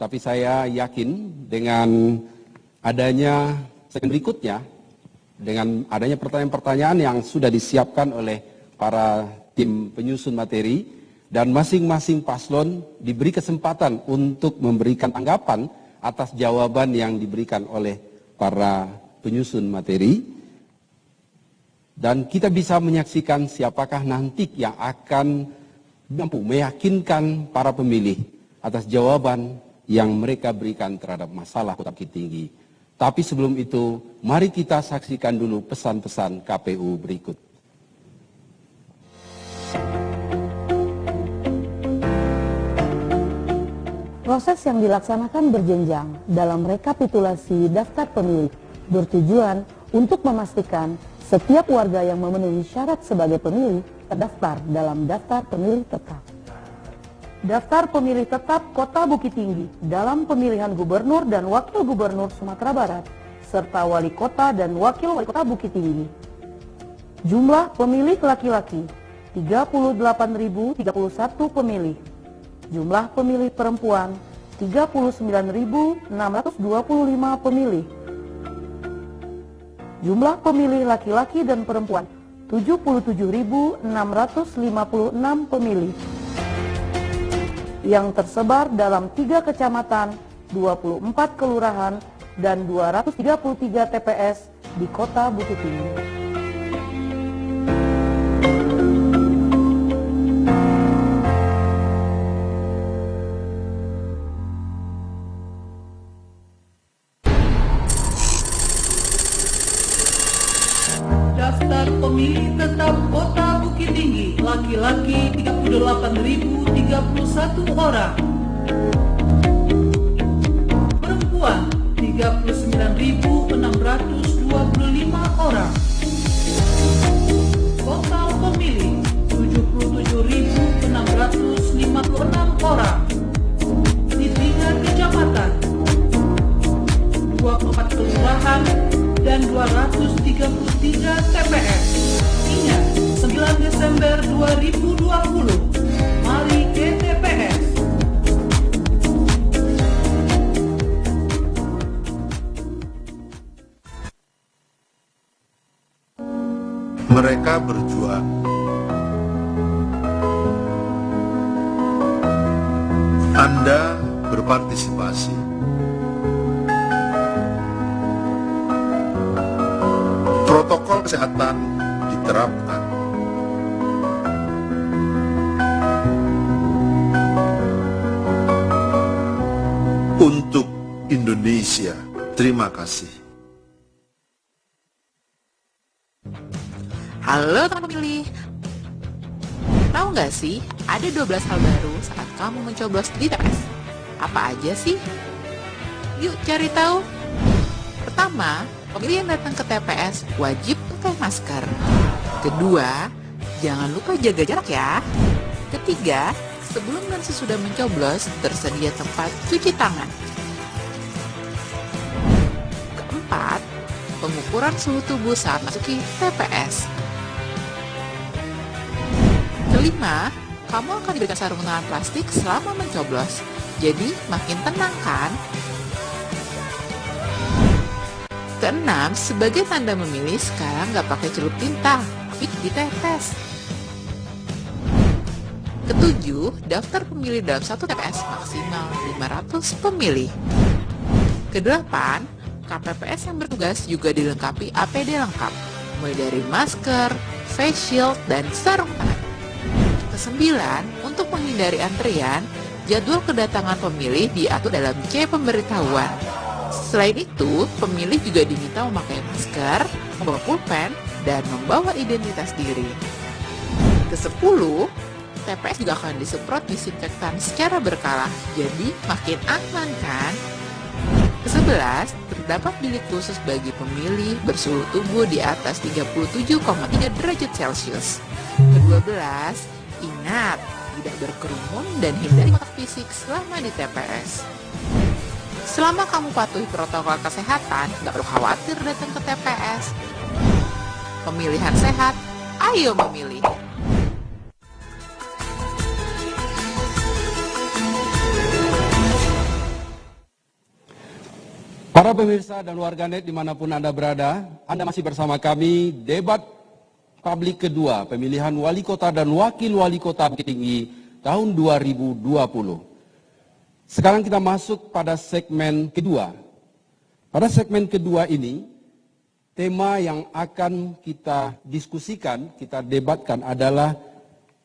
tapi saya yakin dengan adanya segmen berikutnya, dengan adanya pertanyaan-pertanyaan yang sudah disiapkan oleh para tim penyusun materi, dan masing-masing paslon diberi kesempatan untuk memberikan tanggapan atas jawaban yang diberikan oleh para penyusun materi. Dan kita bisa menyaksikan siapakah nanti yang akan mampu meyakinkan para pemilih atas jawaban yang mereka berikan terhadap masalah Kota Bukit Tinggi. Tapi sebelum itu, mari kita saksikan dulu pesan-pesan KPU berikut. Proses yang dilaksanakan berjenjang dalam rekapitulasi daftar pemilih bertujuan untuk memastikan setiap warga yang memenuhi syarat sebagai pemilih terdaftar dalam daftar pemilih tetap. Daftar pemilih tetap Kota Bukit Tinggi dalam pemilihan gubernur dan wakil gubernur Sumatera Barat serta wali kota dan wakil wali kota Bukit Tinggi. Jumlah pemilih laki-laki 38.031 pemilih. Jumlah pemilih perempuan 39.625 pemilih. Jumlah pemilih laki-laki dan perempuan 77.656 pemilih yang tersebar dalam 3 kecamatan, 24 kelurahan, dan 233 TPS di Kota Bukit Tinggi. Daftar pemilih tetap Kota Bukit Tinggi, laki-laki 38.031 orang, perempuan 39.625 orang, total pemilih 77.656 orang, di 3 kecamatan, 24 kelurahan, dan 233 TPS. Ingat, 9 Desember 2020, mari ke TPS. Mereka berjuang. Anda berpartisipasi. Protokol kesehatan diterapkan. Untuk Indonesia, terima kasih. Halo teman pemilih. Tahu nggak sih, ada 12 hal baru saat kamu mencoblos di TPS. Apa aja sih? Yuk cari tahu. Pertama, pemilih yang datang ke TPS wajib pakai masker. Kedua, jangan lupa jaga jarak ya. Ketiga, sebelum dan sesudah mencoblos tersedia tempat cuci tangan. Keempat, pengukuran suhu tubuh saat masuki TPS. Kelima, kamu akan diberikan sarung tangan plastik selama mencoblos. Jadi makin tenang kan? Keenam, sebagai tanda memilih sekarang nggak pakai celup tinta, tapi ditetes. Ketujuh, daftar pemilih dalam satu TPS maksimal 500 pemilih. Kedelapan, KPPS yang bertugas juga dilengkapi APD lengkap, mulai dari masker, face shield, dan sarung tangan. Kesembilan, untuk menghindari antrian, jadwal kedatangan pemilih diatur dalam C pemberitahuan. Selain itu, pemilih juga diminta memakai masker, membawa pulpen, dan membawa identitas diri. Ke-10, TPS juga akan disemprot disinfektan secara berkala, jadi makin aman kan? Ke-11, terdapat bilik khusus bagi pemilih bersuhu tubuh di atas 37,3 derajat Celcius. Ke-12, ingat, tidak berkerumun dan hindari kontak fisik selama di TPS. Selama kamu patuhi protokol kesehatan, nggak perlu khawatir datang ke TPS. Pemilihan sehat, ayo memilih. Para pemirsa dan warganet dimanapun Anda berada, Anda masih bersama kami debat publik kedua pemilihan wali kota dan wakil wali kota Bukit Tinggi tahun 2020. Sekarang kita masuk pada segmen kedua. Pada segmen kedua ini, tema yang akan kita diskusikan, kita debatkan adalah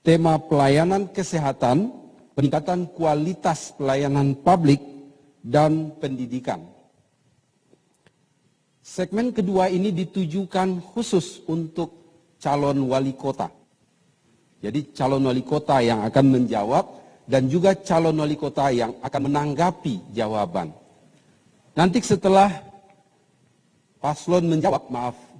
tema pelayanan kesehatan, peningkatan kualitas pelayanan publik, dan pendidikan. Segmen kedua ini ditujukan khusus untuk calon wali kota. Jadi calon wali kota yang akan menjawab dan juga calon wali kota yang akan menanggapi jawaban. Nanti setelah paslon menjawab,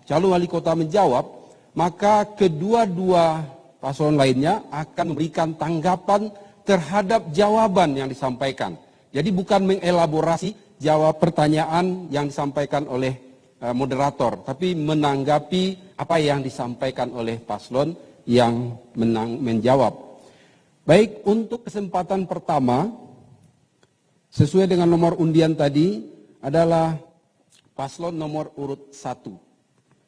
calon wali kota menjawab, maka kedua-dua paslon lainnya akan memberikan tanggapan terhadap jawaban yang disampaikan. Jadi bukan mengelaborasi jawab pertanyaan yang disampaikan oleh moderator, tapi menanggapi apa yang disampaikan oleh paslon yang menjawab. Baik, untuk kesempatan pertama, sesuai dengan nomor undian tadi, adalah paslon nomor urut 1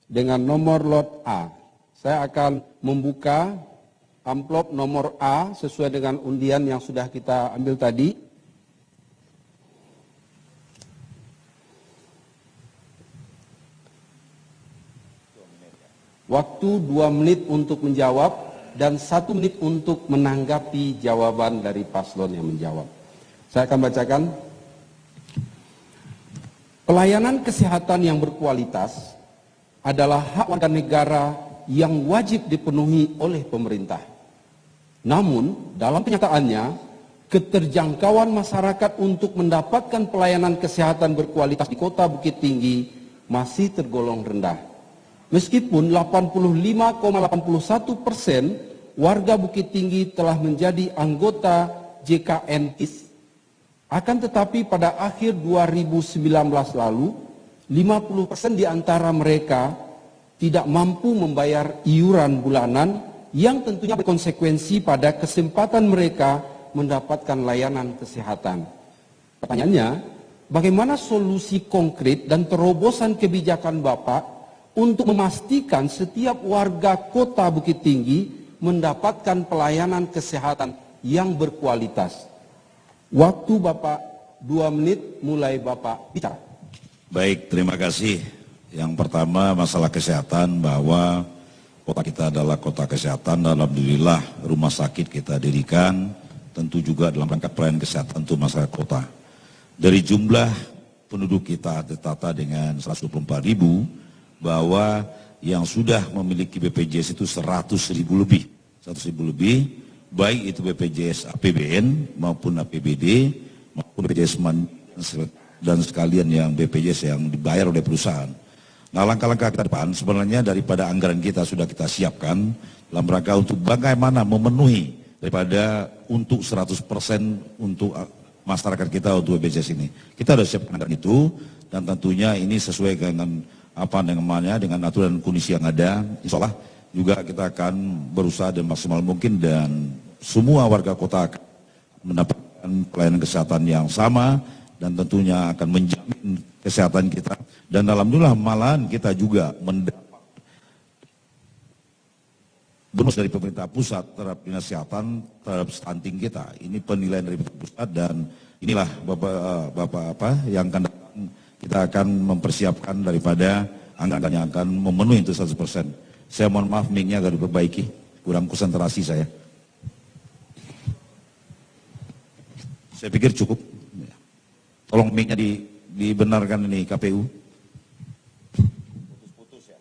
dengan nomor lot A. Saya akan membuka amplop nomor A sesuai dengan undian yang sudah kita ambil tadi. Waktu 2 menit untuk menjawab dan 1 menit untuk menanggapi jawaban dari paslon yang menjawab. Saya akan bacakan. Pelayanan kesehatan yang berkualitas adalah hak warga negara yang wajib dipenuhi oleh pemerintah. Namun, dalam kenyataannya, keterjangkauan masyarakat untuk mendapatkan pelayanan kesehatan berkualitas di Kota Bukit Tinggi masih tergolong rendah. Meskipun 85,81% warga Bukit Tinggi telah menjadi anggota JKN-KIS, akan tetapi pada akhir 2019 lalu, 50% di antara mereka tidak mampu membayar iuran bulanan yang tentunya berkonsekuensi pada kesempatan mereka mendapatkan layanan kesehatan. Pertanyaannya, bagaimana solusi konkret dan terobosan kebijakan Bapak untuk memastikan setiap warga Kota Bukit Tinggi mendapatkan pelayanan kesehatan yang berkualitas? Waktu Bapak 2 menit, mulai Bapak bicara. Baik, terima kasih. Yang pertama masalah kesehatan, bahwa kota kita adalah kota kesehatan. Alhamdulillah rumah sakit kita dirikan, tentu juga dalam rangka pelayanan kesehatan untuk masyarakat kota. Dari jumlah penduduk kita tertata dengan 124.000, bahwa yang sudah memiliki BPJS itu 100.000 lebih. 100.000 lebih, baik itu BPJS APBN maupun APBD, maupun BPJS dan sekalian yang BPJS yang dibayar oleh perusahaan. Nah, langkah-langkah ke depan sebenarnya daripada anggaran kita sudah kita siapkan dalam rangka untuk bagaimana memenuhi daripada untuk 100% untuk masyarakat kita untuk BPJS ini. Kita sudah siapkan anggaran itu dan tentunya ini sesuai dengan apa namanya dengan aturan kondisi yang ada. Insya Allah juga kita akan berusaha dan maksimal mungkin dan semua warga kota akan mendapatkan pelayanan kesehatan yang sama dan tentunya akan menjamin kesehatan kita. Dan alhamdulillah malahan kita juga mendapat bonus dari pemerintah pusat terhadap kesehatan terhadap stunting kita. Ini penilaian dari pemerintah pusat dan inilah Bapak yang akan datang, kita akan mempersiapkan daripada anggaran yang akan memenuhi itu 100%. Saya mohon maaf mic-nya agak diperbaiki, kurang konsentrasi saya. Saya pikir cukup. Tolong mic-nya dibenarkan ini KPU. Putus-putus ya.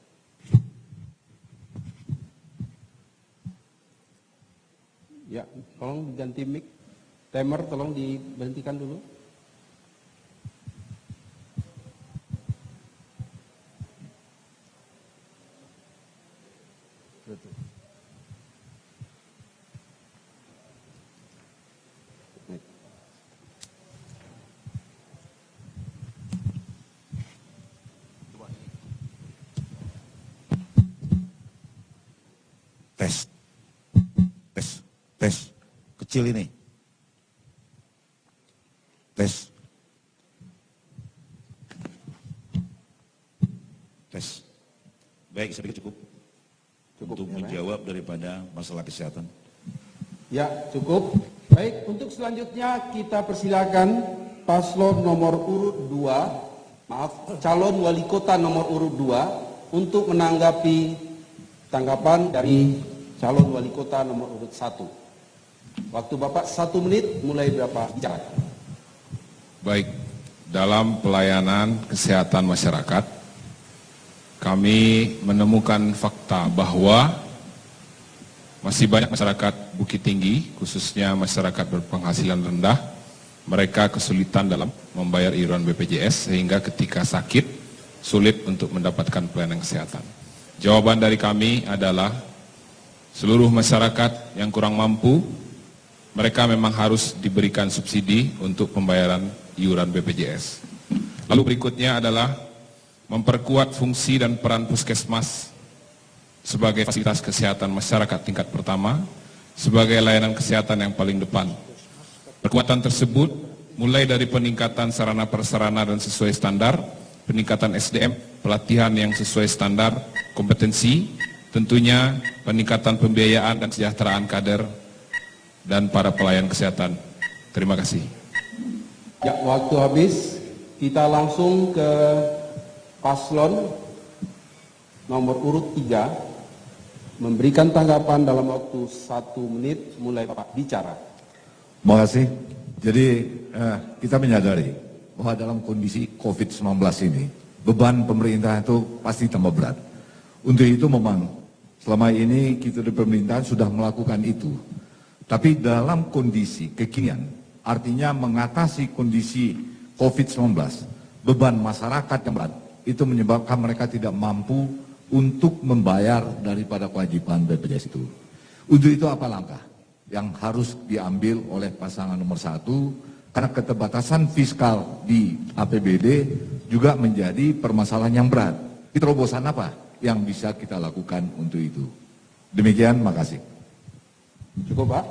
Ya, tolong diganti mic. Timer tolong diberhentikan dulu. Tes, kecil ini. Tes. Baik, saya pikir cukup untuk ya, menjawab daripada masalah kesehatan. Ya, cukup. Baik, untuk selanjutnya kita persilakan paslon nomor urut 2, calon wali kota nomor urut 2 untuk menanggapi tanggapan dari calon wali kota nomor urut 1. Waktu Bapak 1 menit mulai Bapak bicara. Baik, dalam pelayanan kesehatan masyarakat, kami menemukan fakta bahwa masih banyak masyarakat Bukit Tinggi, khususnya masyarakat berpenghasilan rendah, mereka kesulitan dalam membayar iuran BPJS sehingga ketika sakit sulit untuk mendapatkan pelayanan kesehatan. Jawaban dari kami adalah seluruh masyarakat yang kurang mampu, mereka memang harus diberikan subsidi untuk pembayaran iuran BPJS. Lalu berikutnya adalah memperkuat fungsi dan peran puskesmas sebagai fasilitas kesehatan masyarakat tingkat pertama, sebagai layanan kesehatan yang paling depan. Perkuatan tersebut mulai dari peningkatan sarana prasarana dan sesuai standar, peningkatan SDM, pelatihan yang sesuai standar, kompetensi, tentunya peningkatan pembiayaan dan kesejahteraan kader dan para pelayan kesehatan. Terima kasih. Ya, waktu habis. Kita langsung ke paslon nomor urut 3 memberikan tanggapan dalam waktu 1 menit mulai Bapak bicara. Terima kasih. Jadi kita menyadari bahwa dalam kondisi COVID-19 ini beban pemerintah itu pasti tambah berat. Untuk itu memang selama ini kita di pemerintahan sudah melakukan itu. Tapi dalam kondisi kekinian, artinya mengatasi kondisi COVID-19, beban masyarakat yang berat, itu menyebabkan mereka tidak mampu untuk membayar daripada kewajiban BPJS itu. Untuk itu apa langkah yang harus diambil oleh pasangan nomor 1, karena keterbatasan fiskal di APBD juga menjadi permasalahan yang berat. Terobosan apa yang bisa kita lakukan untuk itu? Demikian, makasih. Cukup, Pak.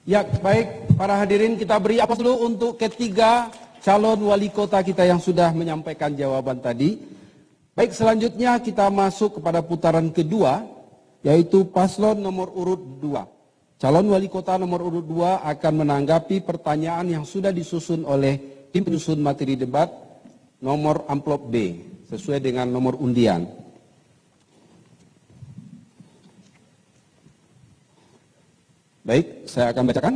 Ya, baik para hadirin, kita beri aplaus dulu untuk ketiga calon wali kota kita yang sudah menyampaikan jawaban tadi. Baik, selanjutnya kita masuk kepada putaran kedua, yaitu paslon nomor urut 2. Calon wali kota nomor urut 2 akan menanggapi pertanyaan yang sudah disusun oleh tim penyusun materi debat nomor amplop B, sesuai dengan nomor undian. Baik, saya akan bacakan.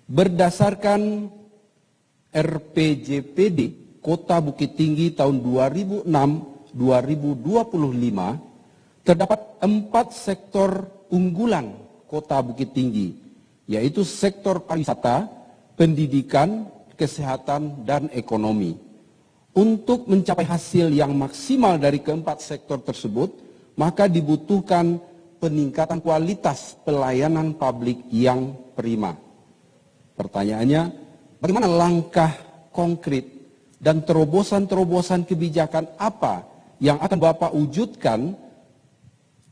Berdasarkan RPJPD Kota Bukit Tinggi tahun 2006-2025, terdapat 4 sektor unggulan Kota Bukit Tinggi, yaitu sektor pariwisata, pendidikan, kesehatan, dan ekonomi. Untuk mencapai hasil yang maksimal dari keempat sektor tersebut, maka dibutuhkan peningkatan kualitas pelayanan publik yang prima. Pertanyaannya, bagaimana langkah konkret dan terobosan-terobosan kebijakan apa yang akan Bapak wujudkan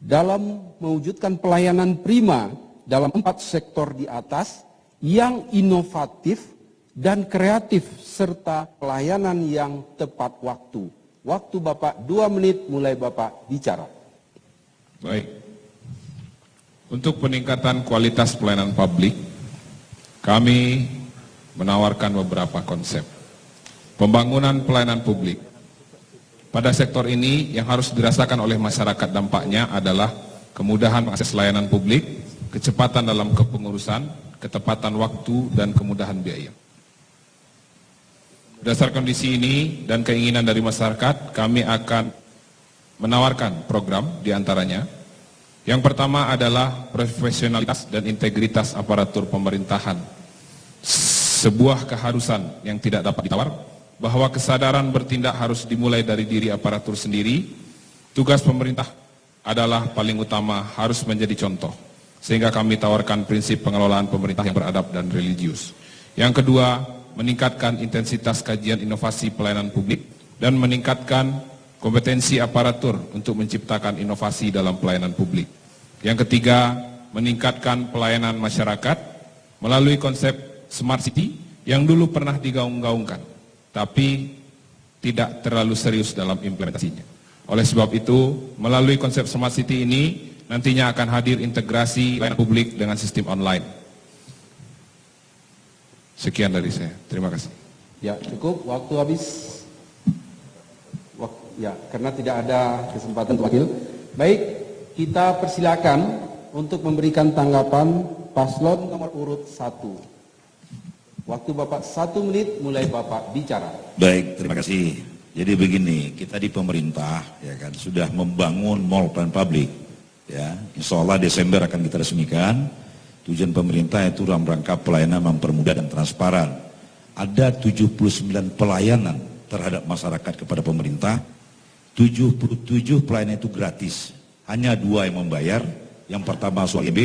dalam mewujudkan pelayanan prima dalam 4 sektor di atas yang inovatif dan kreatif serta pelayanan yang tepat waktu. Waktu Bapak 2 menit mulai Bapak bicara. Baik. Untuk peningkatan kualitas pelayanan publik, kami menawarkan beberapa konsep. Pembangunan pelayanan publik. Pada sektor ini yang harus dirasakan oleh masyarakat dampaknya adalah kemudahan mengakses layanan publik, kecepatan dalam kepengurusan, ketepatan waktu, dan kemudahan biaya. Berdasarkan kondisi ini dan keinginan dari masyarakat, kami akan menawarkan program diantaranya. Yang pertama adalah profesionalitas dan integritas aparatur pemerintahan. Sebuah keharusan yang tidak dapat ditawar, bahwa kesadaran bertindak harus dimulai dari diri aparatur sendiri. Tugas pemerintah adalah paling utama, harus menjadi contoh. Sehingga kami tawarkan prinsip pengelolaan pemerintah yang beradab dan religius. Yang kedua, meningkatkan intensitas kajian inovasi pelayanan publik dan meningkatkan kompetensi aparatur untuk menciptakan inovasi dalam pelayanan publik. Yang ketiga, meningkatkan pelayanan masyarakat melalui konsep Smart City yang dulu pernah digaung-gaungkan, tapi tidak terlalu serius dalam implementasinya. Oleh sebab itu, melalui konsep Smart City ini, nantinya akan hadir integrasi layanan publik dengan sistem online. Sekian dari saya. Terima kasih. Ya, cukup. Waktu habis. Ya, karena tidak ada kesempatan untuk wakil. Baik, kita persilakan untuk memberikan tanggapan paslon nomor urut 1. Waktu Bapak 1 menit, mulai Bapak bicara. Baik, terima kasih. Jadi begini, kita di pemerintah ya kan sudah membangun mall pelayanan publik. Ya, insya Allah Desember akan kita resmikan. Tujuan pemerintah itu dalam rangka pelayanan mempermudah dan transparan. Ada 79 pelayanan terhadap masyarakat kepada pemerintah. 77 pelayanan itu gratis. Hanya 2 yang membayar. Yang pertama soal EB,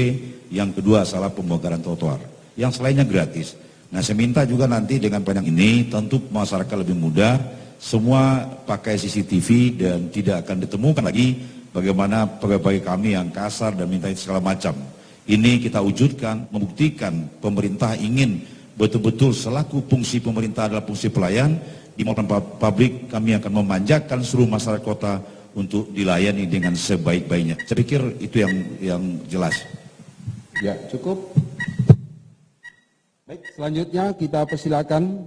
yang kedua salah pembongkaran trotoar. Yang selainnya gratis. Nah, saya minta juga nanti dengan pelayanan ini tentu masyarakat lebih mudah, semua pakai CCTV dan tidak akan ditemukan lagi bagaimana pegawai kami yang kasar dan minta segala macam. Ini kita wujudkan, membuktikan pemerintah ingin betul-betul selaku fungsi pemerintah adalah fungsi pelayan. Di mall publik kami akan memanjakan seluruh masyarakat kota untuk dilayani dengan sebaik-baiknya. Saya pikir itu yang jelas. Ya, cukup. Baik, selanjutnya kita persilakan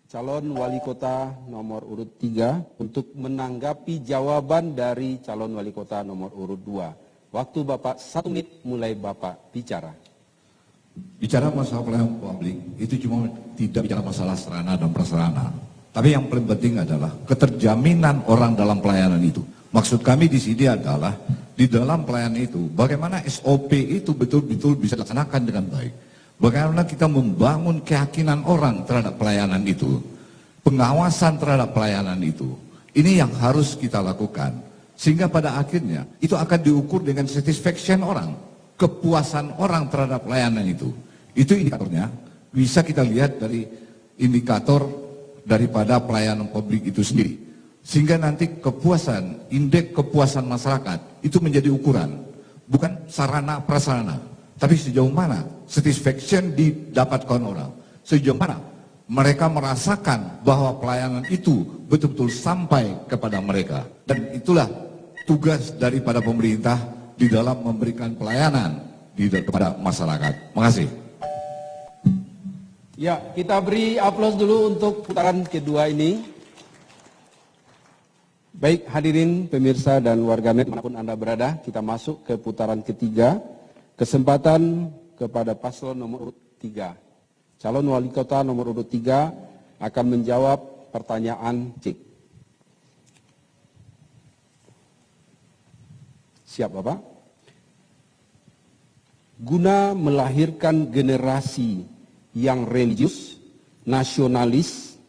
calon wali kota nomor urut 3 untuk menanggapi jawaban dari calon wali kota nomor urut 2. Waktu Bapak 1 menit, mulai Bapak bicara. Bicara masalah pelayanan publik itu cuma tidak bicara masalah sarana dan prasarana. Tapi yang paling penting adalah keterjaminan orang dalam pelayanan itu. Maksud kami di sini adalah di dalam pelayanan itu bagaimana SOP itu betul-betul bisa dilaksanakan dengan baik. Bagaimana kita membangun keyakinan orang terhadap pelayanan itu. Pengawasan terhadap pelayanan itu. Ini yang harus kita lakukan. Sehingga pada akhirnya itu akan diukur dengan satisfaction orang. Kepuasan orang terhadap pelayanan itu. Itu indikatornya. Bisa kita lihat dari indikator daripada pelayanan publik itu sendiri. Sehingga nanti kepuasan, indeks kepuasan masyarakat itu menjadi ukuran. Bukan sarana prasarana. Tapi sejauh mana satisfaction didapatkan orang. Sejauh mana mereka merasakan bahwa pelayanan itu betul-betul sampai kepada mereka. Dan itulah tugas daripada pemerintah di dalam memberikan pelayanan kepada masyarakat. Terima kasih. Ya, kita beri aplaus dulu untuk putaran kedua ini. Baik, hadirin pemirsa dan warganet dimanapun Anda berada, kita masuk ke putaran ketiga. Kesempatan kepada paslon nomor urut 3. Calon wali kota nomor urut 3 akan menjawab pertanyaan cek. Siap Bapak? Guna melahirkan generasi yang religius, nasionalis,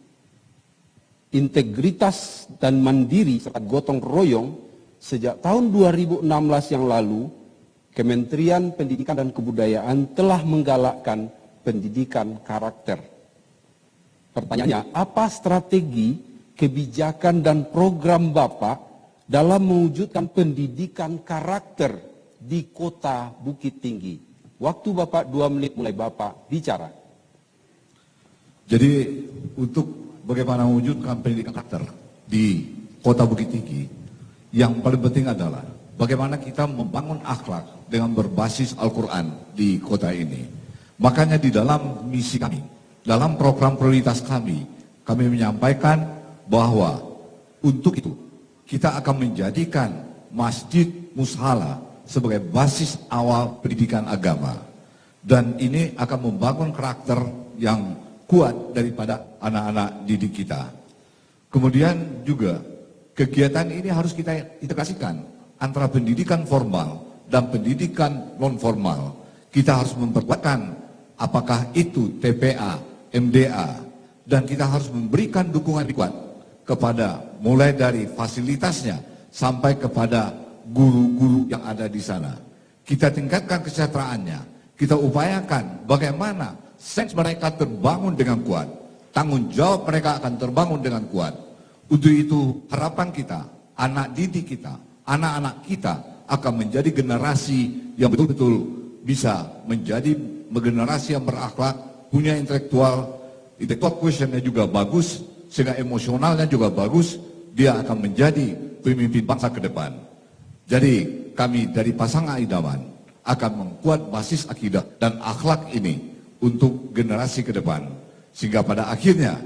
integritas dan mandiri serta gotong royong, sejak tahun 2016 yang lalu, Kementerian Pendidikan dan Kebudayaan telah menggalakkan pendidikan karakter. Pertanyaannya, apa strategi, kebijakan dan program Bapak dalam mewujudkan pendidikan karakter di Kota Bukit Tinggi? Waktu Bapak 2 menit mulai Bapak bicara. Jadi untuk bagaimana mewujudkan pendidikan karakter di Kota Bukit Tinggi, yang paling penting adalah bagaimana kita membangun akhlak dengan berbasis Al-Quran di kota ini. Makanya di dalam misi kami, dalam program prioritas kami menyampaikan bahwa untuk itu kita akan menjadikan Masjid Mushala sebagai basis awal pendidikan agama. Dan ini akan membangun karakter yang kuat daripada anak-anak didik kita. Kemudian juga kegiatan ini harus kita integrasikan antara pendidikan formal dan pendidikan non formal. Kita harus memperkuatkan apakah itu TPA, MDA, dan kita harus memberikan dukungan kuat kepada mulai dari fasilitasnya sampai kepada guru-guru yang ada di sana. Kita tingkatkan kesejahteraannya, kita upayakan bagaimana sense mereka terbangun dengan kuat, tanggung jawab mereka akan terbangun dengan kuat. Untuk itu harapan kita, anak didik kita, anak-anak kita akan menjadi generasi yang betul-betul bisa menjadi generasi yang berakhlak, punya intelektual quotientnya juga bagus, sehingga emosionalnya juga bagus, dia akan menjadi pemimpin bangsa ke depan. Jadi kami dari pasangan idaman akan membuat basis akidah dan akhlak ini untuk generasi ke depan, sehingga pada akhirnya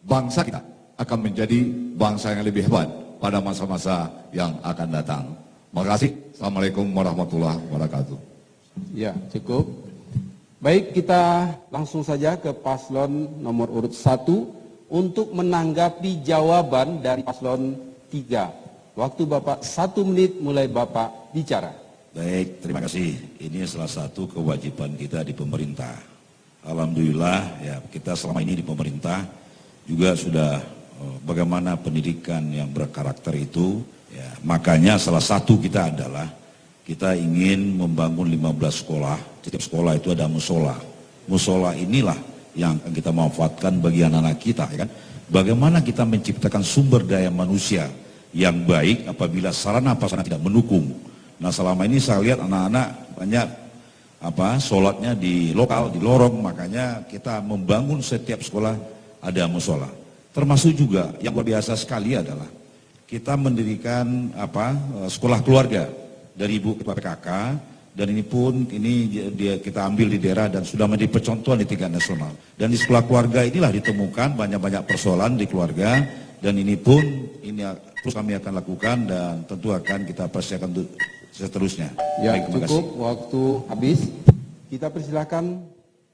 bangsa kita akan menjadi bangsa yang lebih hebat pada masa-masa yang akan datang. Terima kasih. Assalamualaikum warahmatullahi wabarakatuh. Ya, cukup. Baik, kita langsung saja ke paslon nomor urut 1 untuk menanggapi jawaban dari paslon 3. Waktu Bapak 1 menit mulai Bapak bicara. Baik, terima kasih. Ini salah satu kewajiban kita di pemerintah. Alhamdulillah ya, kita selama ini di pemerintah juga sudah bagaimana pendidikan yang berkarakter itu. Ya, makanya salah satu kita adalah kita ingin membangun 15 sekolah. Setiap sekolah itu ada musola. Musola inilah yang akan kita manfaatkan bagi anak-anak kita, ya kan? Bagaimana kita menciptakan sumber daya manusia yang baik apabila sarana prasarana tidak mendukung. Nah, selama ini saya lihat anak-anak banyak sholatnya di lokal, di lorong, makanya kita membangun setiap sekolah ada musola. Termasuk juga yang luar biasa sekali adalah kita mendirikan sekolah keluarga dari Ibu Ketua PKK, dan ini pun kita ambil di daerah dan sudah menjadi percontohan di tingkat nasional. Dan di sekolah keluarga inilah ditemukan banyak-banyak persoalan di keluarga, dan ini pun terus kami akan lakukan dan tentu akan kita persiapkan untuk seterusnya. Ya, baik, cukup, waktu habis. Kita persilakan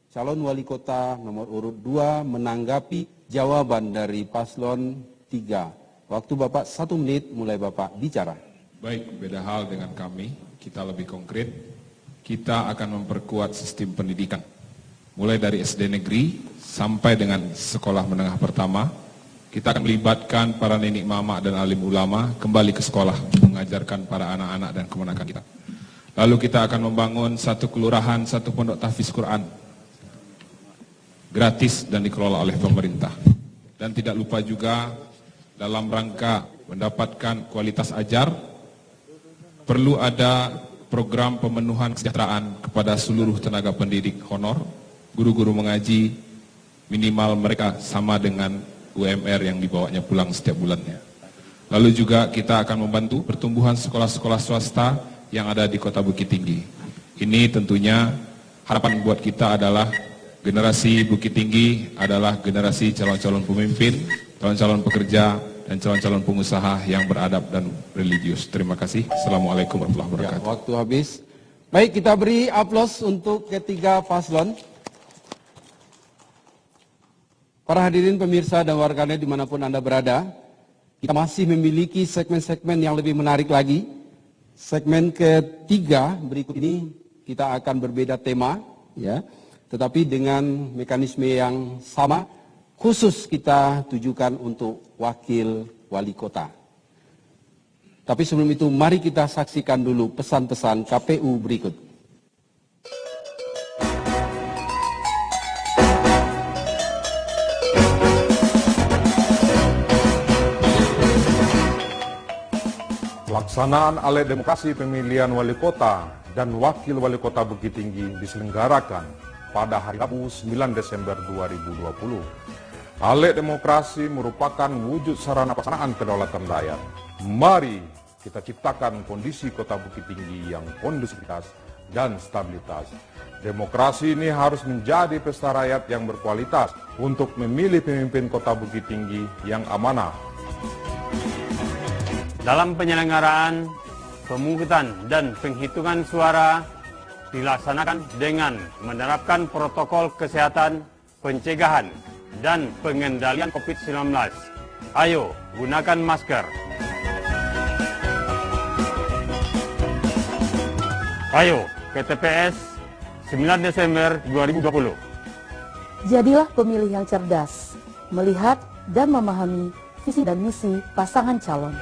calon wali kota nomor urut 2 menanggapi jawaban dari paslon 3. Waktu Bapak 1 menit mulai Bapak bicara. Baik, beda hal dengan kami, kita lebih konkret. Kita akan memperkuat sistem pendidikan. Mulai dari SD negeri sampai dengan sekolah menengah pertama. Kita akan melibatkan para nenek mama dan alim ulama kembali ke sekolah, mengajarkan para anak-anak dan kemenakan kita. Lalu kita akan membangun satu kelurahan, satu pondok tahfiz Quran. Gratis dan dikelola oleh pemerintah. Dan tidak lupa juga dalam rangka mendapatkan kualitas ajar, perlu ada program pemenuhan kesejahteraan kepada seluruh tenaga pendidik honor, guru-guru mengaji, minimal mereka sama dengan UMR yang dibawanya pulang setiap bulannya. Lalu juga kita akan membantu pertumbuhan sekolah-sekolah swasta yang ada di Kota Bukit Tinggi. Ini tentunya harapan buat kita adalah generasi Bukit Tinggi adalah generasi calon-calon pemimpin, calon-calon pekerja, dan calon-calon pengusaha yang beradab dan religius. Terima kasih. Assalamualaikum warahmatullahi wabarakatuh. Ya, waktu habis. Baik, kita beri aplaus untuk ketiga paslon. Para hadirin pemirsa dan warganet dimanapun Anda berada, kita masih memiliki segmen-segmen yang lebih menarik lagi. Segmen ketiga berikut ini kita akan berbeda tema, ya, tetapi dengan mekanisme yang sama, khusus kita tujukan untuk wakil wali kota. Tapi sebelum itu, mari kita saksikan dulu pesan-pesan KPU berikut. Pelaksanaan ALE Demokrasi Pemilihan Wali Kota dan Wakil Wali Kota Bukit Tinggi diselenggarakan pada hari Rabu 9 Desember 2020. ALE Demokrasi merupakan wujud sarana pelaksanaan kedaulatan rakyat. Mari kita ciptakan kondisi Kota Bukit Tinggi yang kondusivitas dan stabilitas. Demokrasi ini harus menjadi pesta rakyat yang berkualitas untuk memilih pemimpin Kota Bukit Tinggi yang amanah. Dalam penyelenggaraan, pemungutan dan penghitungan suara dilaksanakan dengan menerapkan protokol kesehatan, pencegahan, dan pengendalian COVID-19. Ayo, gunakan masker. Ayo, ke TPS 9 Desember 2020. Jadilah pemilih yang cerdas, melihat dan memahami visi dan misi pasangan calon.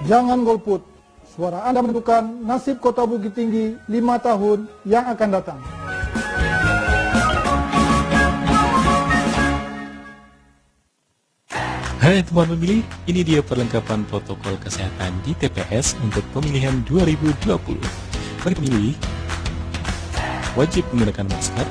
Jangan golput, suara Anda menentukan nasib Kota Bukit Tinggi 5 tahun yang akan datang. Hai teman pemilih, ini dia perlengkapan protokol kesehatan di TPS untuk pemilihan 2020. Bagi pemilih, wajib menggunakan masker,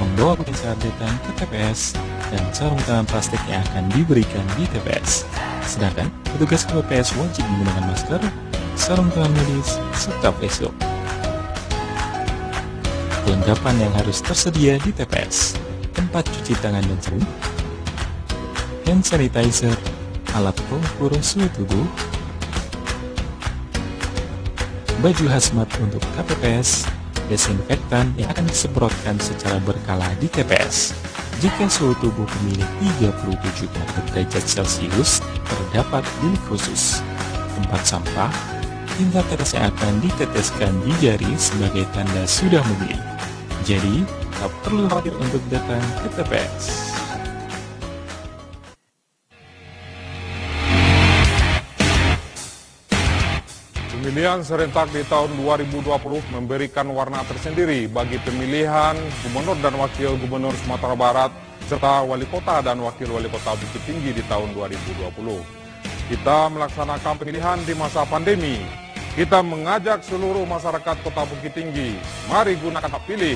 membawa bukti saat datang ke TPS, dan sarung tangan plastik yang akan diberikan di TPS. Sedangkan petugas KPPS wajib menggunakan masker, sarung tangan medis, serta face shield. Perlengkapan yang harus tersedia di TPS: tempat cuci tangan dan sabun, hand sanitizer, alat pengukur suhu tubuh, baju hazmat untuk KPPS, desinfektan yang akan disemprotkan secara berkala di TPS. Jika suhu tubuh pemilih 37 derajat Celcius, terdapat bilik khusus, tempat sampah, tinta tetes yang akan diteteskan di jari sebagai tanda sudah memilih. Jadi, tak perlu khawatir untuk datang ke TPS. Pemilihan serentak di tahun 2020 memberikan warna tersendiri bagi pemilihan gubernur dan wakil gubernur Sumatera Barat serta wali kota dan wakil wali kota Bukit Tinggi di tahun 2020. Kita melaksanakan pemilihan di masa pandemi. Kita mengajak seluruh masyarakat Kota Bukit Tinggi, mari gunakan hak pilih,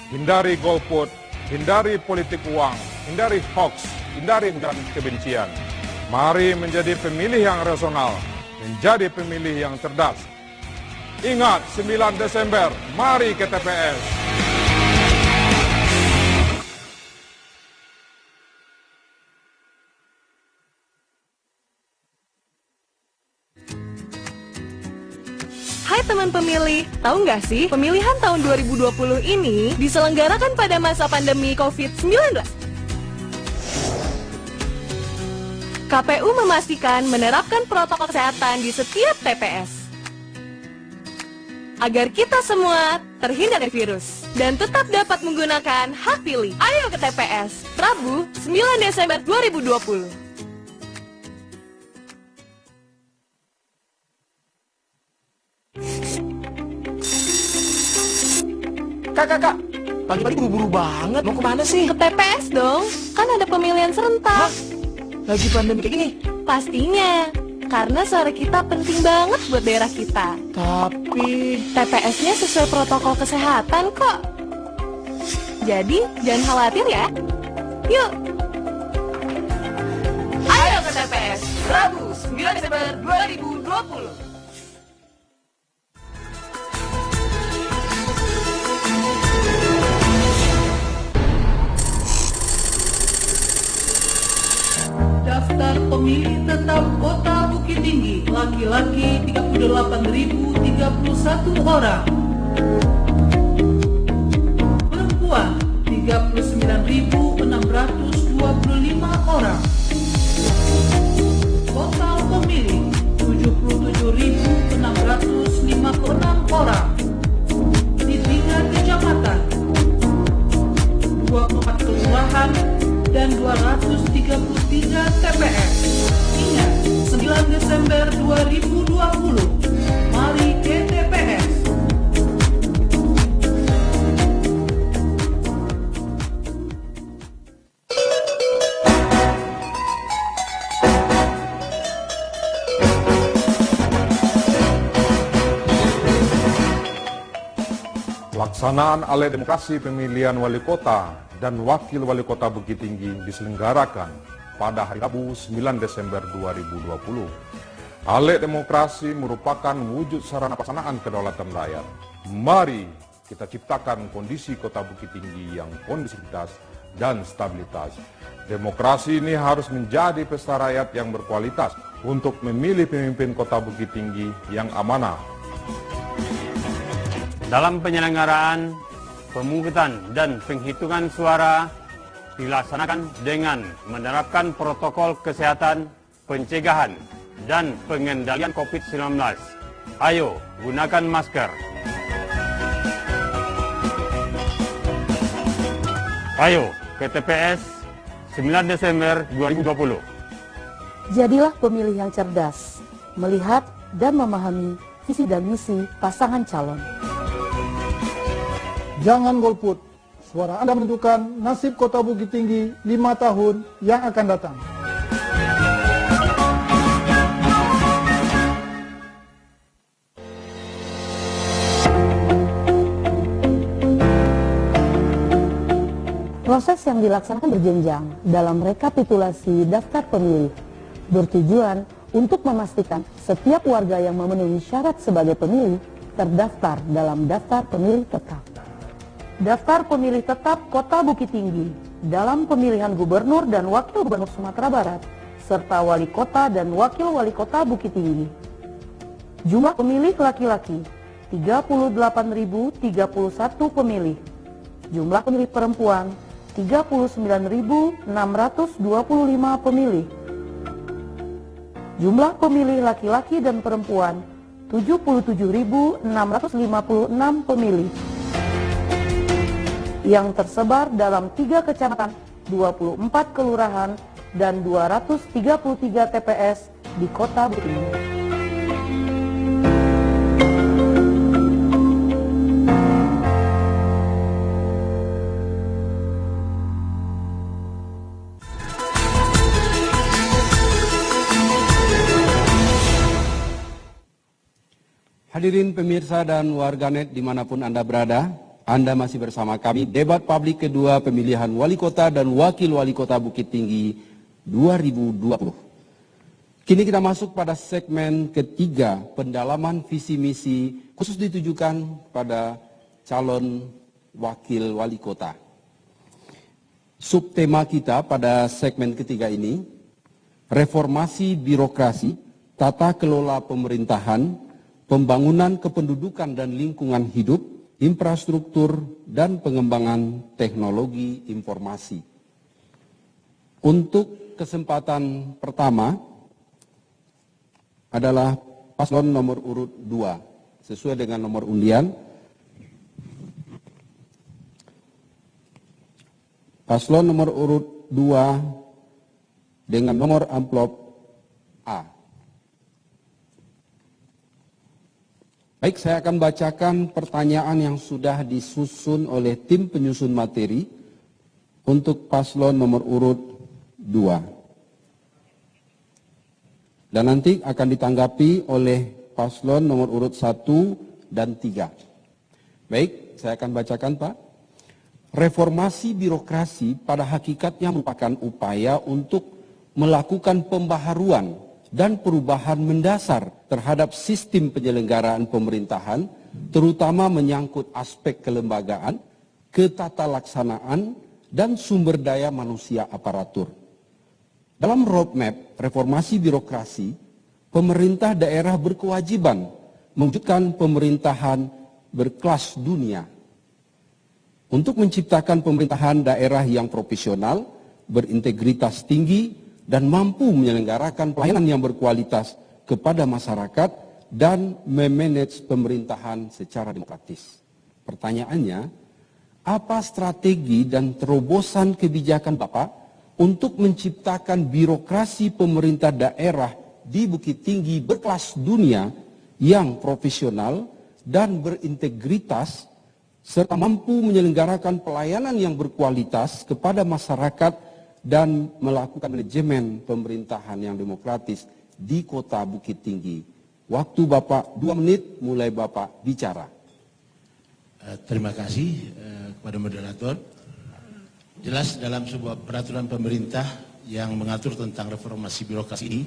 hindari golput, hindari politik uang, hindari hoax, hindari ujaran kebencian. Mari menjadi pemilih yang rasional, menjadi pemilih yang cerdas. Ingat, 9 Desember, mari ke TPS. Hai teman pemilih, tahu nggak sih pemilihan tahun 2020 ini diselenggarakan pada masa pandemi COVID-19? KPU memastikan menerapkan protokol kesehatan di setiap TPS agar kita semua terhindar dari virus dan tetap dapat menggunakan hak pilih. Ayo ke TPS, Rabu 9 Desember 2020. Kak, pagi-pagi buru-buru banget. Mau kemana sih? Ke TPS dong, kan ada pemilihan serentak. Lagi pandemi kayak gini? Pastinya, karena suara kita penting banget buat daerah kita. Tapi TPS-nya sesuai protokol kesehatan kok. Jadi, jangan khawatir ya. Yuk! Ayo ke TPS, Rabu 9 Desember 2020. Daftar pemilih tetap Kota Bukit Tinggi, laki-laki 38.031 orang, perempuan kelurahan dan 233 TPS. Ingat, 9 Desember 2020. Mari ke TPS. Pelaksanaan alih demokrasi pemilihan wali kota dan wakil wali kota Bukit Tinggi diselenggarakan pada hari Rabu 9 Desember 2020. Alih demokrasi merupakan wujud sarana pelaksanaan kedaulatan rakyat. Mari kita ciptakan kondisi kota Bukit Tinggi yang kondisivitas dan stabilitas. Demokrasi ini harus menjadi pesta rakyat yang berkualitas untuk memilih pemimpin kota Bukit Tinggi yang amanah. Dalam penyelenggaraan pemungutan dan penghitungan suara dilaksanakan dengan menerapkan protokol kesehatan, pencegahan, dan pengendalian COVID-19. Ayo, gunakan masker. Ayo, ke TPS 9 Desember 2020. Jadilah pemilih yang cerdas, melihat dan memahami visi dan misi pasangan calon. Jangan golput, suara Anda menentukan nasib kota Bukit Tinggi 5 tahun yang akan datang. Proses yang dilaksanakan berjenjang dalam rekapitulasi daftar pemilih bertujuan untuk memastikan setiap warga yang memenuhi syarat sebagai pemilih terdaftar dalam daftar pemilih tetap. Daftar pemilih tetap Kota Bukit Tinggi dalam pemilihan gubernur dan wakil gubernur Sumatera Barat serta wali kota dan wakil wali kota Bukit Tinggi. Jumlah pemilih laki-laki 38.031 pemilih. Jumlah pemilih perempuan 39.625 pemilih. Jumlah pemilih laki-laki dan perempuan 77.656 pemilih yang tersebar dalam 3 kecamatan, 24 kelurahan, dan 233 TPS di Kota Bukit Tinggi. Hadirin pemirsa dan warganet dimanapun Anda berada, Anda masih bersama kami, debat publik kedua pemilihan wali kota dan wakil wali kota Bukit Tinggi 2020. Kini kita masuk pada segmen ketiga, pendalaman visi misi khusus ditujukan pada calon wakil wali kota. Subtema kita pada segmen ketiga ini, reformasi birokrasi, tata kelola pemerintahan, pembangunan kependudukan dan lingkungan hidup, infrastruktur, dan pengembangan teknologi informasi. Untuk kesempatan pertama adalah paslon nomor urut 2, sesuai dengan nomor undian. Paslon nomor urut 2 dengan nomor amplop A. Baik, saya akan bacakan pertanyaan yang sudah disusun oleh tim penyusun materi untuk paslon nomor urut 2. Dan nanti akan ditanggapi oleh paslon nomor urut 1 dan 3. Baik, saya akan bacakan, Pak. Reformasi birokrasi pada hakikatnya merupakan upaya untuk melakukan pembaharuan dan perubahan mendasar terhadap sistem penyelenggaraan pemerintahan, terutama menyangkut aspek kelembagaan, ketatalaksanaan, dan sumber daya manusia aparatur. Dalam roadmap reformasi birokrasi, pemerintah daerah berkewajiban mewujudkan pemerintahan berkelas dunia. Untuk menciptakan pemerintahan daerah yang profesional, berintegritas tinggi, dan mampu menyelenggarakan pelayanan yang berkualitas kepada masyarakat dan memanage pemerintahan secara demokratis. Pertanyaannya, Apa strategi dan terobosan kebijakan Bapak untuk menciptakan birokrasi pemerintah daerah di Bukit Tinggi berkelas dunia yang profesional dan berintegritas serta mampu menyelenggarakan pelayanan yang berkualitas kepada masyarakat dan melakukan manajemen pemerintahan yang demokratis di Kota Bukit Tinggi? Waktu Bapak 2 menit, mulai Bapak bicara. Terima kasih kepada moderator. Jelas dalam sebuah peraturan pemerintah yang mengatur tentang reformasi birokrasi ini,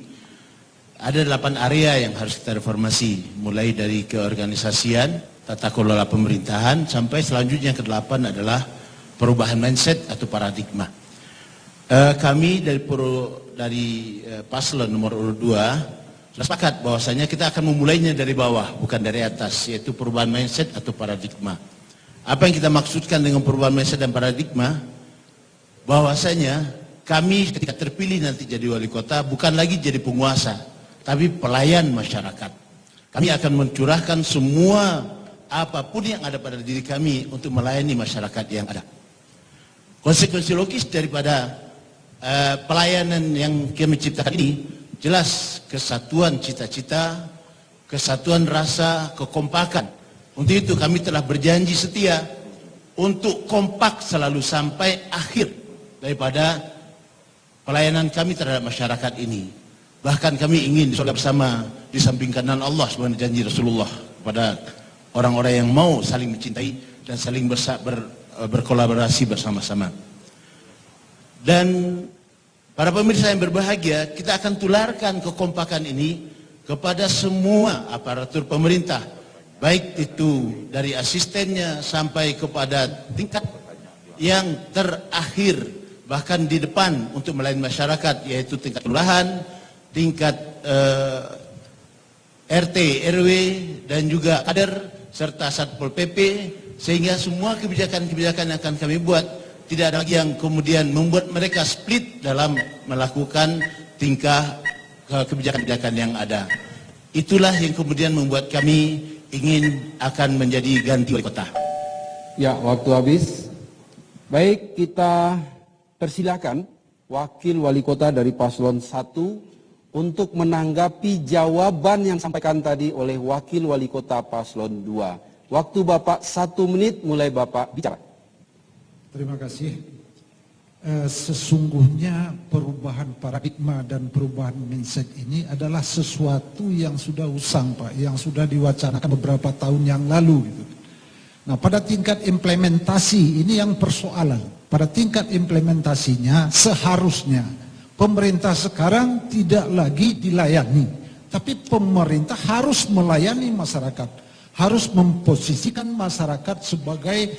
ada 8 area yang harus kita reformasi, mulai dari keorganisasian, tata kelola pemerintahan, sampai selanjutnya yang ke-8 adalah perubahan mindset atau paradigma. Kami dari paslon nomor urut 2 sudah sepakat bahwasanya kita akan memulainya dari bawah, bukan dari atas, yaitu perubahan mindset atau paradigma. Apa yang kita maksudkan dengan perubahan mindset dan paradigma? Bahwasanya kami ketika terpilih nanti jadi wali kota bukan lagi jadi penguasa, tapi pelayan masyarakat. Kami akan mencurahkan semua apapun yang ada pada diri kami untuk melayani masyarakat yang ada. Konsekuensi logis daripada pelayanan yang kami ciptakan ini jelas kesatuan cita-cita, kesatuan rasa, kekompakan. Untuk itu kami telah berjanji setia untuk kompak selalu sampai akhir daripada pelayanan kami terhadap masyarakat ini. Bahkan kami ingin di surga bersama di samping kanan Allah sebagai janji Rasulullah kepada orang-orang yang mau saling mencintai dan saling berkolaborasi bersama-sama. Dan para pemirsa yang berbahagia, kita akan tularkan kekompakan ini kepada semua aparatur pemerintah, baik itu dari asistennya sampai kepada tingkat yang terakhir, bahkan di depan untuk melayani masyarakat, yaitu tingkat kelurahan, tingkat RT, RW, dan juga kader, serta Satpol PP, sehingga semua kebijakan-kebijakan yang akan kami buat tidak ada lagi yang kemudian membuat mereka split dalam melakukan tingkah kebijakan-kebijakan yang ada. Itulah yang kemudian membuat kami ingin akan menjadi ganti wali kota. Ya, waktu habis. Baik, kita persilakan Wakil Wali Kota dari Paslon 1 untuk menanggapi jawaban yang disampaikan tadi oleh Wakil Wali Kota Paslon 2. Waktu Bapak 1 menit, mulai Bapak bicara. Terima kasih. Sesungguhnya perubahan paradigma dan perubahan mindset ini adalah sesuatu yang sudah usang, Pak, yang sudah diwacanakan beberapa tahun yang lalu. Gitu. Nah, pada tingkat implementasi ini yang persoalan. Pada tingkat implementasinya seharusnya pemerintah sekarang tidak lagi dilayani, tapi pemerintah harus melayani masyarakat, harus memposisikan masyarakat sebagai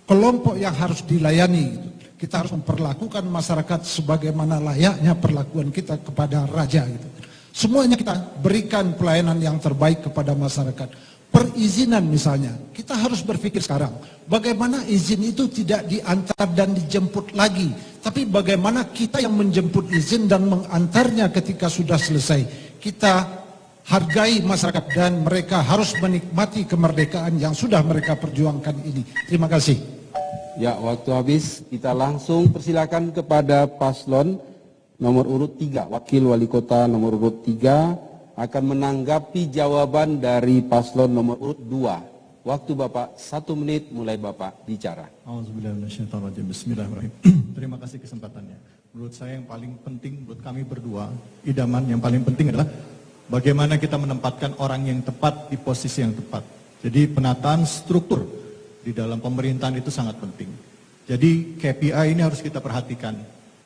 kelompok yang harus dilayani. Kita harus memperlakukan masyarakat sebagaimana layaknya perlakuan kita kepada raja. Gitu. Semuanya kita berikan pelayanan yang terbaik kepada masyarakat. Perizinan misalnya, kita harus berpikir sekarang, bagaimana izin itu tidak diantar dan dijemput lagi, tapi bagaimana kita yang menjemput izin dan mengantarnya ketika sudah selesai. Kita hargai masyarakat dan mereka harus menikmati kemerdekaan yang sudah mereka perjuangkan ini. Terima kasih. Ya, waktu habis. Kita langsung persilakan kepada paslon nomor urut 3. Wakil Wali Kota nomor urut 3 akan menanggapi jawaban dari paslon nomor urut 2. Waktu Bapak 1 menit, mulai Bapak bicara. Bismillahirrahmanirrahim. Terima kasih kesempatannya. Menurut saya yang paling penting, menurut kami berdua, idaman yang paling penting adalah bagaimana kita menempatkan orang yang tepat di posisi yang tepat. Jadi penataan struktur di dalam pemerintahan itu sangat penting. Jadi KPI ini harus kita perhatikan.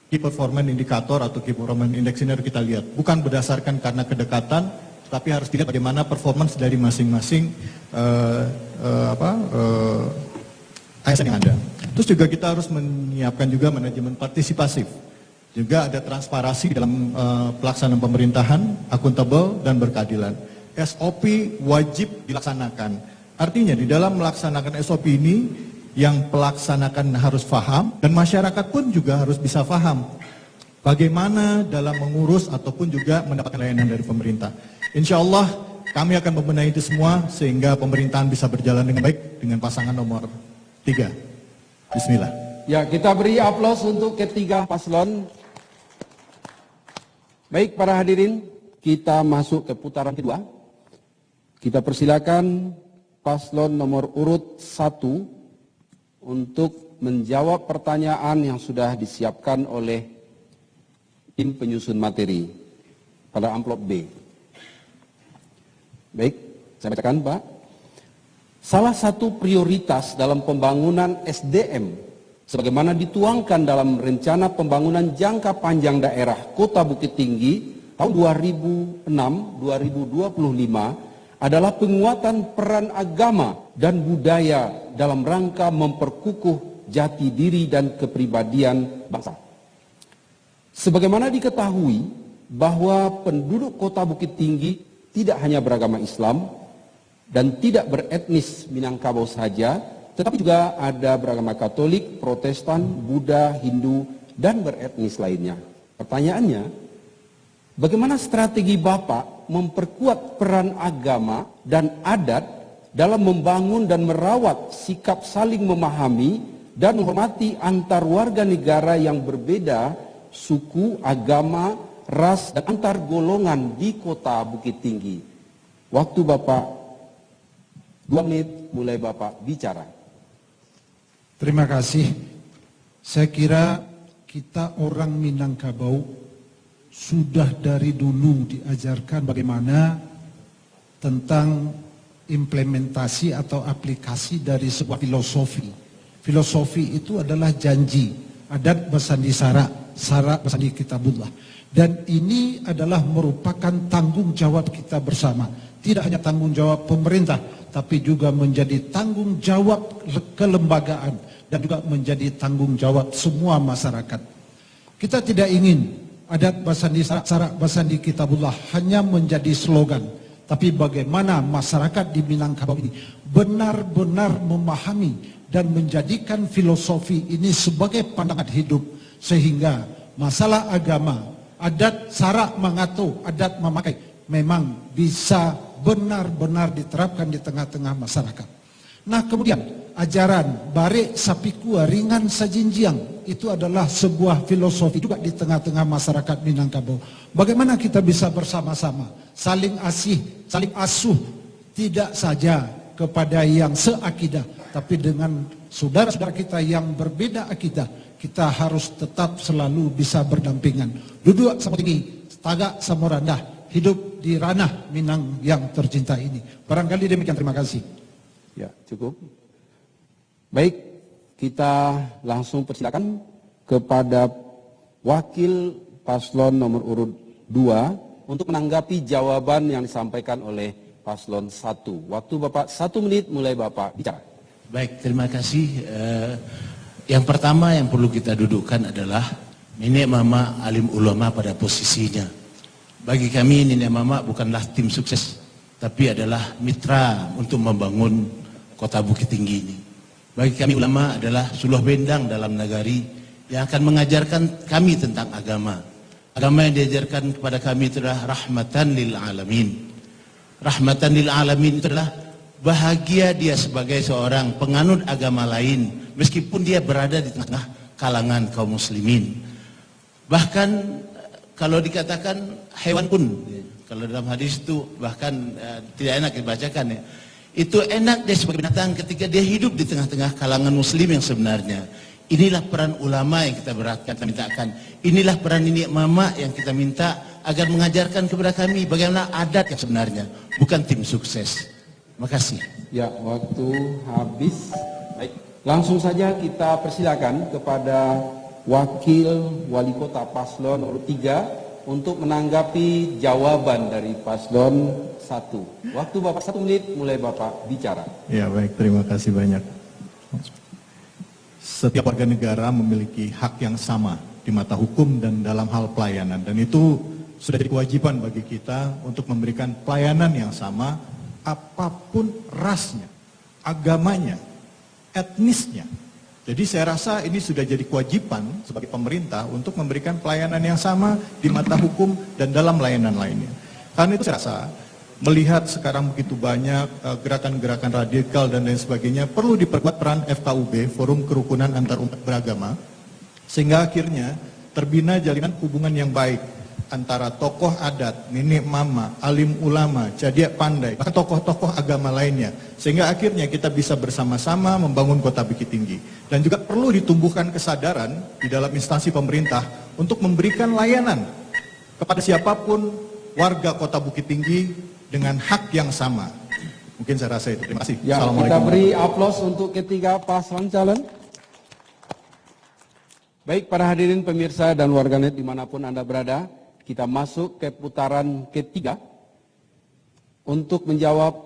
Key Performance Indicator atau Key Performance Index ini harus kita lihat. Bukan berdasarkan karena kedekatan, tapi harus dilihat bagaimana performance dari masing-masing ASN yang ada. Terus juga kita harus menyiapkan juga manajemen partisipasif. Juga ada transparansi dalam pelaksanaan pemerintahan, akuntabel dan berkeadilan. SOP wajib dilaksanakan. Artinya di dalam melaksanakan SOP ini yang pelaksanakan harus paham dan masyarakat pun juga harus bisa paham bagaimana dalam mengurus ataupun juga mendapatkan layanan dari pemerintah. Insya Allah kami akan membenahi itu semua sehingga pemerintahan bisa berjalan dengan baik dengan pasangan nomor 3. Bismillah. Ya, kita beri aplaus untuk ketiga paslon. Baik, para hadirin, kita masuk ke putaran kedua. Kita persilakan paslon nomor urut 1 untuk menjawab pertanyaan yang sudah disiapkan oleh tim penyusun materi pada amplop B. Baik, saya bacakan, Pak. Salah satu prioritas dalam pembangunan SDM sebagaimana dituangkan dalam rencana pembangunan jangka panjang daerah Kota Bukit Tinggi tahun 2006-2025 adalah penguatan peran agama dan budaya dalam rangka memperkukuh jati diri dan kepribadian bangsa. Sebagaimana diketahui bahwa penduduk Kota Bukit Tinggi tidak hanya beragama Islam dan tidak beretnis Minangkabau saja, tetapi juga ada beragama Katolik, Protestan, Buddha, Hindu, dan beretnis lainnya. Pertanyaannya, bagaimana strategi Bapak memperkuat peran agama dan adat dalam membangun dan merawat sikap saling memahami dan menghormati antar warga negara yang berbeda, suku, agama, ras, dan antar golongan di Kota Bukit Tinggi? Waktu Bapak 2 menit, mulai Bapak bicara. Terima kasih. Saya kira kita orang Minangkabau sudah dari dulu diajarkan bagaimana tentang implementasi atau aplikasi dari sebuah filosofi. Filosofi itu adalah janji, adat basandi sara, sara basandi kitabullah. Dan ini adalah merupakan tanggung jawab kita bersama. Tidak hanya tanggung jawab pemerintah, tapi juga menjadi tanggung jawab kelembagaan dan juga menjadi tanggung jawab semua masyarakat. Kita tidak ingin adat basandi sara basandi kitabullah hanya menjadi slogan, tapi bagaimana masyarakat di Minangkabau ini benar-benar memahami dan menjadikan filosofi ini sebagai pandangan hidup, sehingga masalah agama, adat sara mengatur, adat memakai memang bisa benar-benar diterapkan di tengah-tengah masyarakat. Nah, kemudian ajaran bare sapikua ringan sajinjiang itu adalah sebuah filosofi juga di tengah-tengah masyarakat Minangkabau. Bagaimana kita bisa bersama-sama saling asih, saling asuh, tidak saja kepada yang seakidah, tapi dengan saudara-saudara kita yang berbeda akidah, kita harus tetap selalu bisa berdampingan. Duduk sama tinggi, tagak sama rendah, hidup di ranah Minang yang tercinta ini. Barangkali demikian, terima kasih. Ya, cukup. Baik, kita langsung persilakan kepada wakil paslon nomor urut 2 untuk menanggapi jawaban yang disampaikan oleh paslon 1. Waktu Bapak 1 menit, mulai Bapak bicara. Baik, terima kasih. Yang pertama yang perlu kita dudukkan adalah nenek mama alim ulama pada posisinya. Bagi kami nenek mama bukanlah tim sukses, tapi adalah mitra untuk membangun Kota Bukit Tinggi ini. Bagi kami ulama adalah suluh bendang dalam nagari yang akan mengajarkan kami tentang agama. Agama yang diajarkan kepada kami itu adalah rahmatan lil alamin. Rahmatan lil alamin itu adalah bahagia dia sebagai seorang penganut agama lain, meskipun dia berada di tengah kalangan kaum muslimin. Bahkan kalau dikatakan hewan pun, kalau dalam hadis itu bahkan tidak enak dibacakan ya. Itu enak dia sebagai binatang ketika dia hidup di tengah-tengah kalangan muslim yang sebenarnya. Inilah peran ulama yang kita beratkan, kita mintakan. Inilah peran nenek mama yang kita minta agar mengajarkan kepada kami bagaimana adat yang sebenarnya, bukan tim sukses. Terima kasih. Ya, waktu habis. Baik, langsung saja kita persilakan kepada wakil wali kota paslon nomor 3 untuk menanggapi jawaban dari paslon 1. Waktu Bapak 1 menit, mulai Bapak bicara. Ya, baik, terima kasih banyak. Setiap warga negara memiliki hak yang sama di mata hukum dan dalam hal pelayanan, dan itu sudah jadi kewajiban bagi kita untuk memberikan pelayanan yang sama apapun rasnya, agamanya, etnisnya. Jadi saya rasa ini sudah jadi kewajiban sebagai pemerintah untuk memberikan pelayanan yang sama di mata hukum dan dalam layanan lainnya. Karena itu saya rasa melihat sekarang begitu banyak gerakan-gerakan radikal dan lain sebagainya, perlu diperkuat peran FKUB, Forum Kerukunan Antarumat Beragama, sehingga akhirnya terbina jalinan hubungan yang baik antara tokoh adat, nenek mama, alim ulama, cadiak pandai, bahkan tokoh-tokoh agama lainnya, sehingga akhirnya kita bisa bersama-sama membangun Kota Bukit Tinggi. Dan juga perlu ditumbuhkan kesadaran di dalam instansi pemerintah untuk memberikan layanan kepada siapapun warga Kota Bukit Tinggi dengan hak yang sama. Mungkin saya rasa itu. Terima kasih. Ya, kita beri aplaus untuk ketiga pasangan calon. Baik para hadirin pemirsa dan warganet dimanapun Anda berada, kita masuk ke putaran ketiga untuk menjawab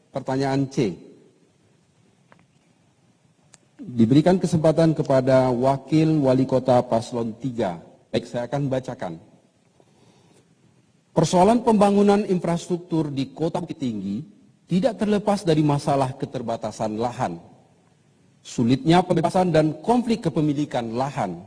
pertanyaan C. Diberikan kesempatan kepada Wakil Wali Kota Paslon 3. Baik, saya akan bacakan. Persoalan pembangunan infrastruktur di Kota Bukit Tinggi tidak terlepas dari masalah keterbatasan lahan, sulitnya pembebasan dan konflik kepemilikan lahan,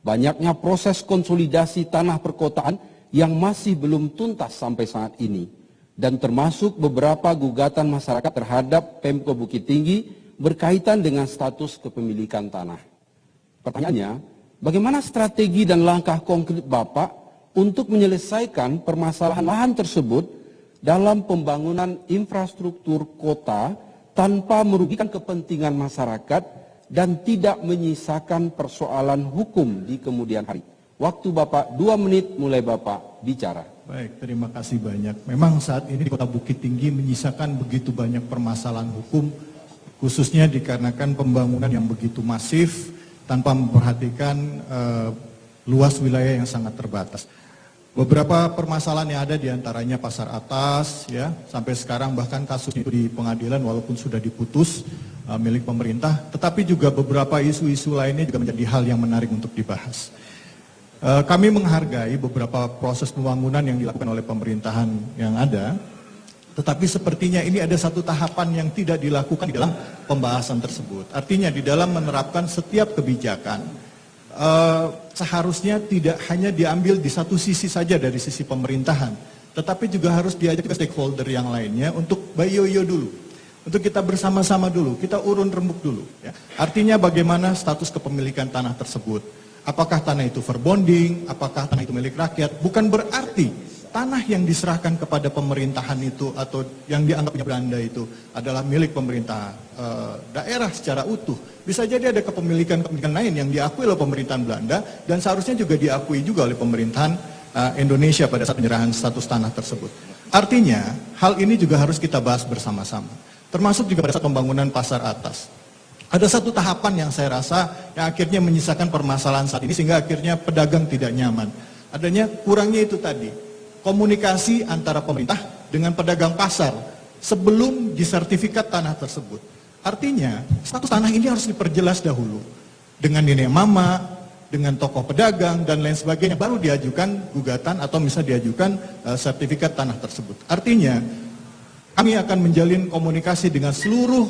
banyaknya proses konsolidasi tanah perkotaan yang masih belum tuntas sampai saat ini, dan termasuk beberapa gugatan masyarakat terhadap Pemko Bukit Tinggi berkaitan dengan status kepemilikan tanah. Pertanyaannya, bagaimana strategi dan langkah konkret Bapak untuk menyelesaikan permasalahan lahan tersebut dalam pembangunan infrastruktur kota tanpa merugikan kepentingan masyarakat dan tidak menyisakan persoalan hukum di kemudian hari? Waktu Bapak 2 menit mulai Bapak bicara. Baik, terima kasih banyak. Memang saat ini di Kota Bukit Tinggi menyisakan begitu banyak permasalahan hukum, khususnya dikarenakan pembangunan yang begitu masif tanpa memperhatikan luas wilayah yang sangat terbatas. Beberapa permasalahan yang ada diantaranya pasar atas, ya, sampai sekarang bahkan kasus itu di pengadilan walaupun sudah diputus milik pemerintah, tetapi juga beberapa isu-isu lainnya juga menjadi hal yang menarik untuk dibahas. Kami menghargai beberapa proses pembangunan yang dilakukan oleh pemerintahan yang ada, tetapi sepertinya ini ada satu tahapan yang tidak dilakukan di dalam pembahasan tersebut. Artinya di dalam menerapkan setiap kebijakan, seharusnya tidak hanya diambil di satu sisi saja dari sisi pemerintahan, tetapi juga harus diajak ke stakeholder yang lainnya untuk bayoyo dulu, untuk kita bersama-sama dulu, kita urun rembuk dulu. Ya. Artinya bagaimana status kepemilikan tanah tersebut, apakah tanah itu verbonding, apakah tanah itu milik rakyat, bukan berarti tanah yang diserahkan kepada pemerintahan itu atau yang dianggap punya Belanda itu adalah milik pemerintah daerah secara utuh. Bisa jadi ada kepemilikan lain yang diakui oleh pemerintahan Belanda dan seharusnya juga diakui juga oleh pemerintahan Indonesia pada saat penyerahan status tanah tersebut. Artinya hal ini juga harus kita bahas bersama-sama. Termasuk juga pada saat pembangunan pasar atas. Ada satu tahapan yang saya rasa yang akhirnya menyisakan permasalahan saat ini sehingga akhirnya pedagang tidak nyaman. Adanya kurangnya itu tadi, komunikasi antara pemerintah dengan pedagang pasar sebelum disertifikat tanah tersebut. Artinya, status tanah ini harus diperjelas dahulu dengan nenek mama, dengan tokoh pedagang dan lain sebagainya, baru diajukan gugatan atau misalnya diajukan sertifikat tanah tersebut. Artinya, kami akan menjalin komunikasi dengan seluruh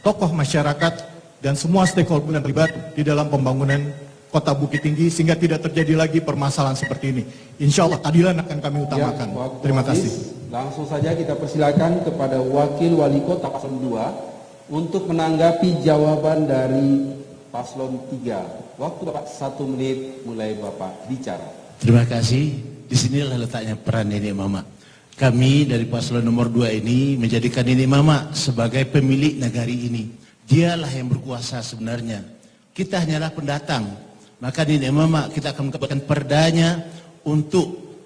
tokoh masyarakat dan semua stakeholder yang terlibat di dalam pembangunan Kota Bukit Tinggi sehingga tidak terjadi lagi permasalahan seperti ini. Insya Allah keadilan akan kami utamakan. Ya, terima kasih. Langsung saja kita persilakan kepada Wakil Wali Kota Paslon 2 untuk menanggapi jawaban dari Paslon 3. Waktu Bapak 1 menit mulai Bapak bicara. Terima kasih. Disinilah letaknya peran nenek mama. Kami dari Paslon nomor 2 ini menjadikan nenek mama sebagai pemilik negari ini. Dialah yang berkuasa sebenarnya. Kita hanyalah pendatang. Maka nenek mama kita akan mendapatkan perdanya untuk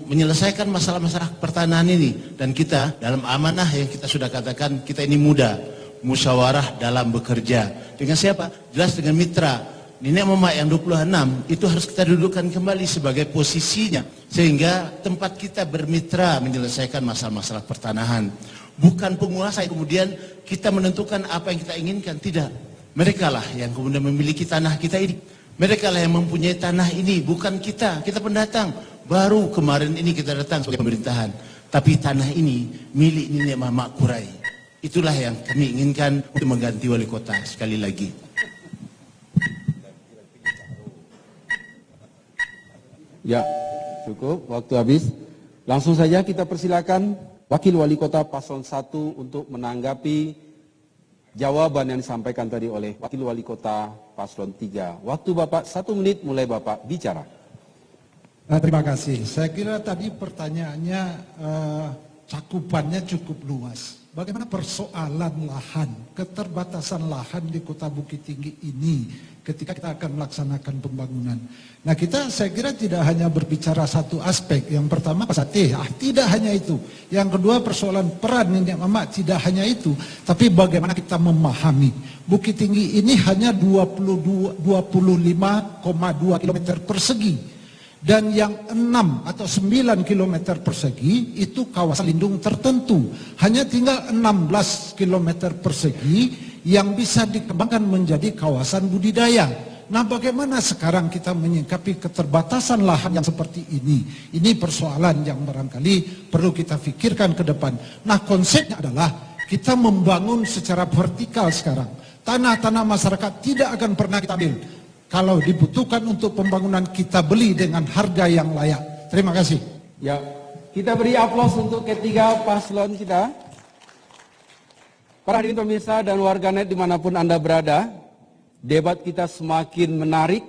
menyelesaikan masalah-masalah pertanahan ini. Dan kita dalam amanah yang kita sudah katakan, kita ini muda. Musyawarah dalam bekerja. Dengan siapa? Jelas dengan mitra. Nenek mama yang 26 itu harus kita dudukkan kembali sebagai posisinya. Sehingga tempat kita bermitra menyelesaikan masalah-masalah pertanahan. Bukan penguasa yang kemudian kita menentukan apa yang kita inginkan. Tidak. Mereka lah yang kemudian memiliki tanah kita ini. Mereka lah yang mempunyai tanah ini. Bukan kita. Kita pendatang. Baru kemarin ini kita datang sebagai pemerintahan. Tapi tanah ini milik nenek mama Kurai. Itulah yang kami inginkan untuk mengganti wali kota sekali lagi. Ya, cukup. Waktu habis. Langsung saja kita persilakan Wakil Wali Kota Paslon 1 untuk menanggapi jawaban yang disampaikan tadi oleh Wakil Wali Kota Paslon 3. Waktu Bapak 1 menit mulai Bapak bicara. Terima kasih. Saya kira tadi pertanyaannya cakupannya cukup luas. Bagaimana persoalan lahan, keterbatasan lahan di Kota Bukit Tinggi ini ketika kita akan melaksanakan pembangunan. Nah saya kira tidak hanya berbicara satu aspek. Yang pertama tidak hanya itu. Yang kedua persoalan peran nenek mama tidak hanya itu. Tapi bagaimana kita memahami. Bukit Tinggi ini hanya 25,2 km persegi. Dan yang 6 atau 9 km persegi itu kawasan lindung tertentu. Hanya tinggal 16 km persegi yang bisa dikembangkan menjadi kawasan budidaya. Nah bagaimana sekarang kita menyikapi keterbatasan lahan yang seperti ini? Ini persoalan yang barangkali perlu kita pikirkan ke depan. Nah konsepnya adalah kita membangun secara vertikal sekarang. Tanah-tanah masyarakat tidak akan pernah kita ambil. Kalau dibutuhkan untuk pembangunan kita beli dengan harga yang layak. Terima kasih. Ya, kita beri aplaus untuk ketiga paslon kita. Para hadirin pemirsa dan warganet dimanapun Anda berada, debat kita semakin menarik.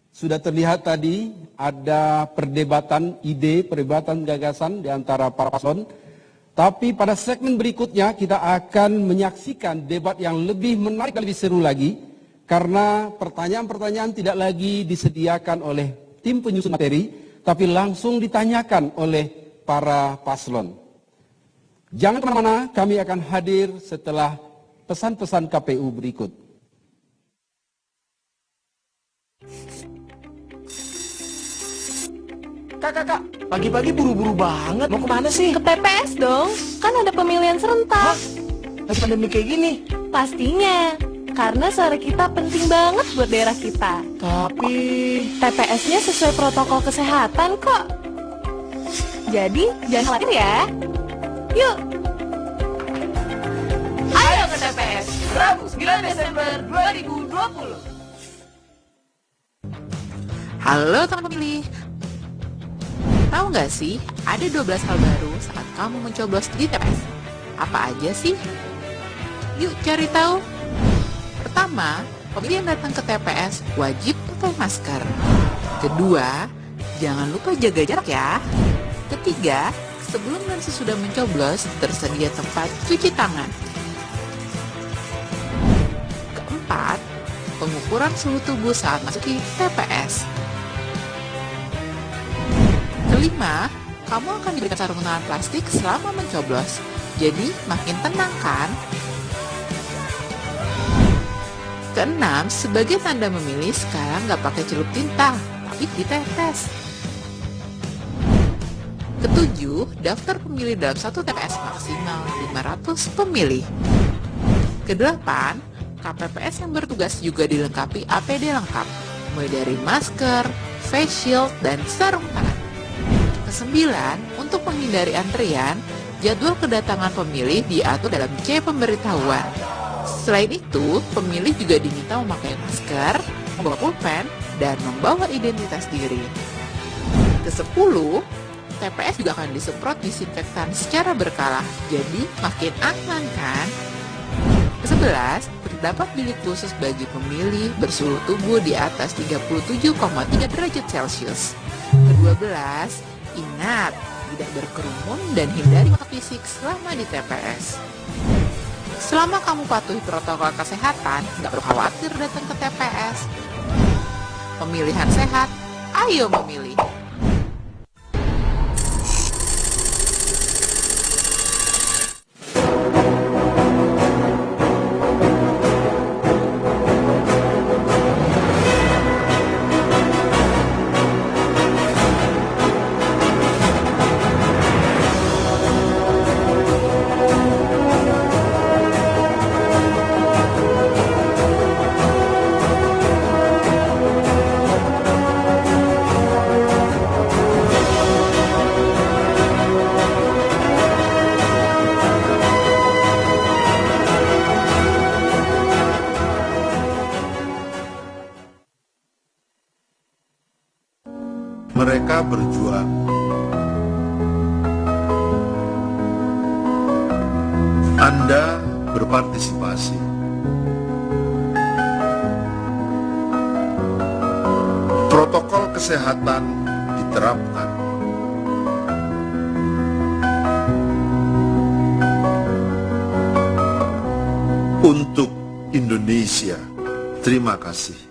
Sudah terlihat tadi ada perdebatan ide, perdebatan gagasan di antara para paslon. Tapi pada segmen berikutnya kita akan menyaksikan debat yang lebih menarik dan lebih seru lagi. Karena pertanyaan-pertanyaan tidak lagi disediakan oleh tim penyusun materi, tapi langsung ditanyakan oleh para paslon. Jangan kemana-mana, kami akan hadir setelah pesan-pesan KPU berikut. Kak, pagi-pagi buru-buru banget. Mau kemana sih? Ke TPS dong, kan ada pemilihan serentak. Lagi pandemi kayak gini? Pastinya. Karena suara kita penting banget buat daerah kita. Tapi TPS-nya sesuai protokol kesehatan kok. Jadi jangan khawatir ya. Yuk. Ayo ke TPS. Rabu 9 Desember 2020. Halo teman pemilih. Tahu nggak sih, ada 12 hal baru saat kamu mencoblos di TPS. Apa aja sih? Yuk cari tahu. Pertama, pemilih yang datang ke TPS wajib pakai masker. Kedua, jangan lupa jaga jarak ya. Ketiga, sebelum dan sesudah mencoblos tersedia tempat cuci tangan. Keempat, pengukuran suhu tubuh saat masuki TPS. Kelima, kamu akan diberikan sarung tangan plastik selama mencoblos. Jadi makin tenang kan? Keenam, sebagai tanda memilih sekarang nggak pakai celup tinta, tapi ditetes. Ketujuh, daftar pemilih dalam satu TPS maksimal 500 pemilih. Kedelapan, KPPS yang bertugas juga dilengkapi APD lengkap, mulai dari masker, face shield, dan sarung tangan. Kesembilan, untuk menghindari antrian, jadwal kedatangan pemilih diatur dalam C pemberitahuan. Selain itu, pemilih juga diminta memakai masker, membawa pulpen, dan membawa identitas diri. Ke-10, TPS juga akan disemprot disinfektan secara berkala, jadi makin aman kan? Ke-11, terdapat bilik khusus bagi pemilih bersuhu tubuh di atas 37,3 derajat Celcius. Ke-12, ingat, tidak berkerumun dan hindari kontak fisik selama di TPS. Selama kamu patuhi protokol kesehatan, nggak perlu khawatir datang ke TPS. Pemilihan sehat, ayo memilih. Mereka berjuang Anda berpartisipasi. Protokol kesehatan diterapkan. Untuk Indonesia, terima kasih.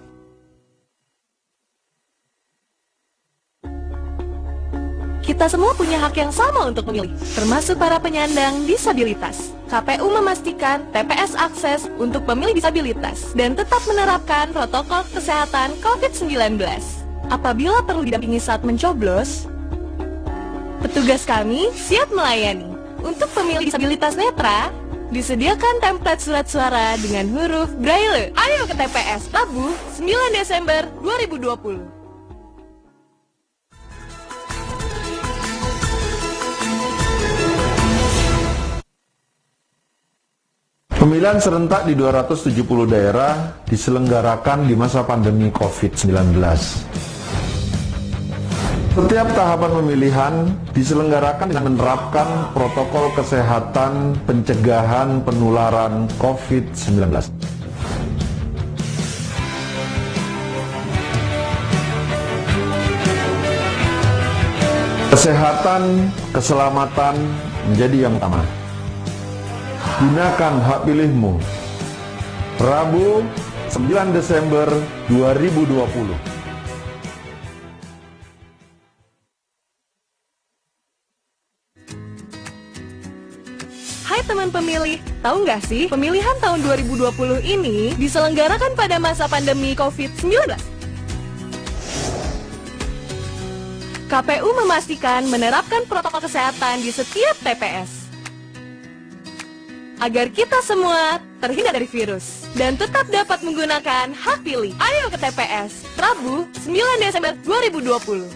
Kita semua punya hak yang sama untuk memilih, termasuk para penyandang disabilitas. KPU memastikan TPS akses untuk pemilih disabilitas dan tetap menerapkan protokol kesehatan COVID-19. Apabila perlu didampingi saat mencoblos, petugas kami siap melayani. Untuk pemilih disabilitas netra, disediakan template surat suara dengan huruf Braille. Ayo ke TPS, Rabu 9 Desember 2020. Pemilihan serentak di 270 daerah diselenggarakan di masa pandemi COVID-19. Setiap tahapan pemilihan diselenggarakan dengan menerapkan protokol kesehatan pencegahan penularan COVID-19. Kesehatan, keselamatan menjadi yang utama. Gunakan hak pilihmu. Rabu 9 Desember 2020. Hai teman pemilih, tahu nggak sih pemilihan tahun 2020 ini diselenggarakan pada masa pandemi COVID-19? KPU memastikan menerapkan protokol kesehatan di setiap TPS agar kita semua terhindar dari virus dan tetap dapat menggunakan hak pilih. Ayo ke TPS, Rabu 9 Desember 2020.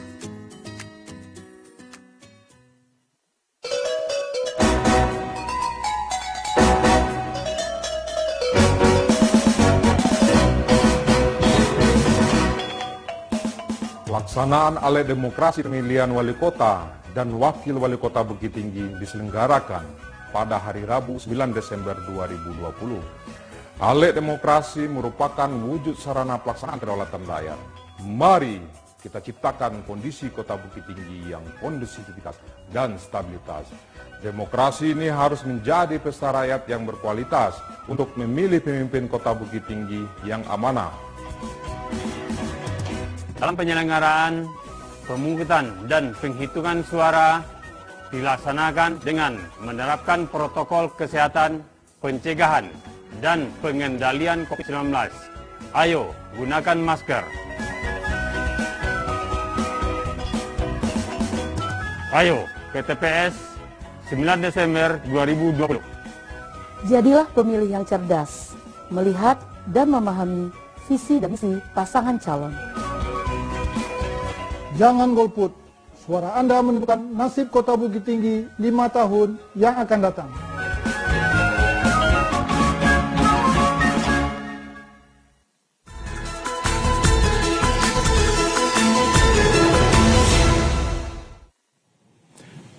Pelaksanaan ALE Demokrasi Pemilihan Wali Kota dan Wakil Wali Kota Bukit Tinggi diselenggarakan pada hari Rabu 9 Desember 2020. ALE Demokrasi merupakan wujud sarana pelaksanaan kedaulatan rakyat. Mari kita ciptakan kondisi Kota Bukit Tinggi yang kondusivitas dan stabilitas. Demokrasi ini harus menjadi pesta rakyat yang berkualitas untuk memilih pemimpin Kota Bukit Tinggi yang amanah. Dalam penyelenggaraan, pemungutan dan penghitungan suara dilaksanakan dengan menerapkan protokol kesehatan pencegahan dan pengendalian COVID-19. Ayo, gunakan masker. Ayo, ke TPS 9 Desember 2020. Jadilah pemilih yang cerdas, melihat dan memahami visi dan misi pasangan calon. Jangan golput. Suara Anda menentukan nasib Kota Bukit Tinggi 5 tahun yang akan datang.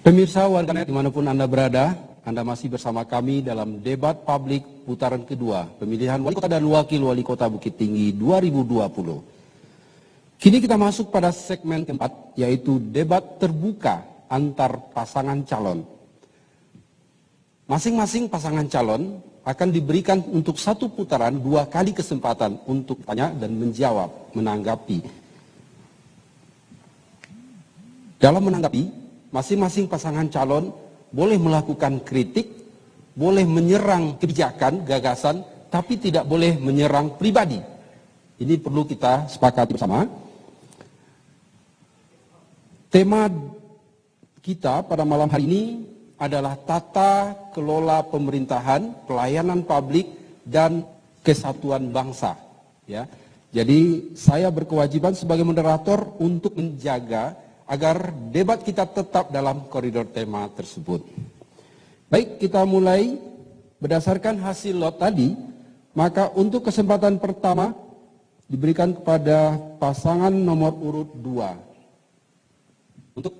Pemirsa warganet dimanapun Anda berada, Anda masih bersama kami dalam debat publik putaran kedua pemilihan Wali Kota dan Wakil Wali Kota Bukit Tinggi 2020. Kini kita masuk pada segmen keempat, yaitu debat terbuka antar pasangan calon. Masing-masing pasangan calon akan diberikan untuk satu putaran 2 kali kesempatan untuk tanya dan menjawab, menanggapi. Dalam menanggapi, masing-masing pasangan calon boleh melakukan kritik, boleh menyerang kebijakan, gagasan, tapi tidak boleh menyerang pribadi. Ini perlu kita sepakati bersama. Tema kita pada malam hari ini adalah tata kelola pemerintahan, pelayanan publik, dan kesatuan bangsa. Ya. Jadi saya berkewajiban sebagai moderator untuk menjaga agar debat kita tetap dalam koridor tema tersebut. Baik, kita mulai berdasarkan hasil lot tadi, maka untuk kesempatan pertama diberikan kepada pasangan nomor urut 2. Untuk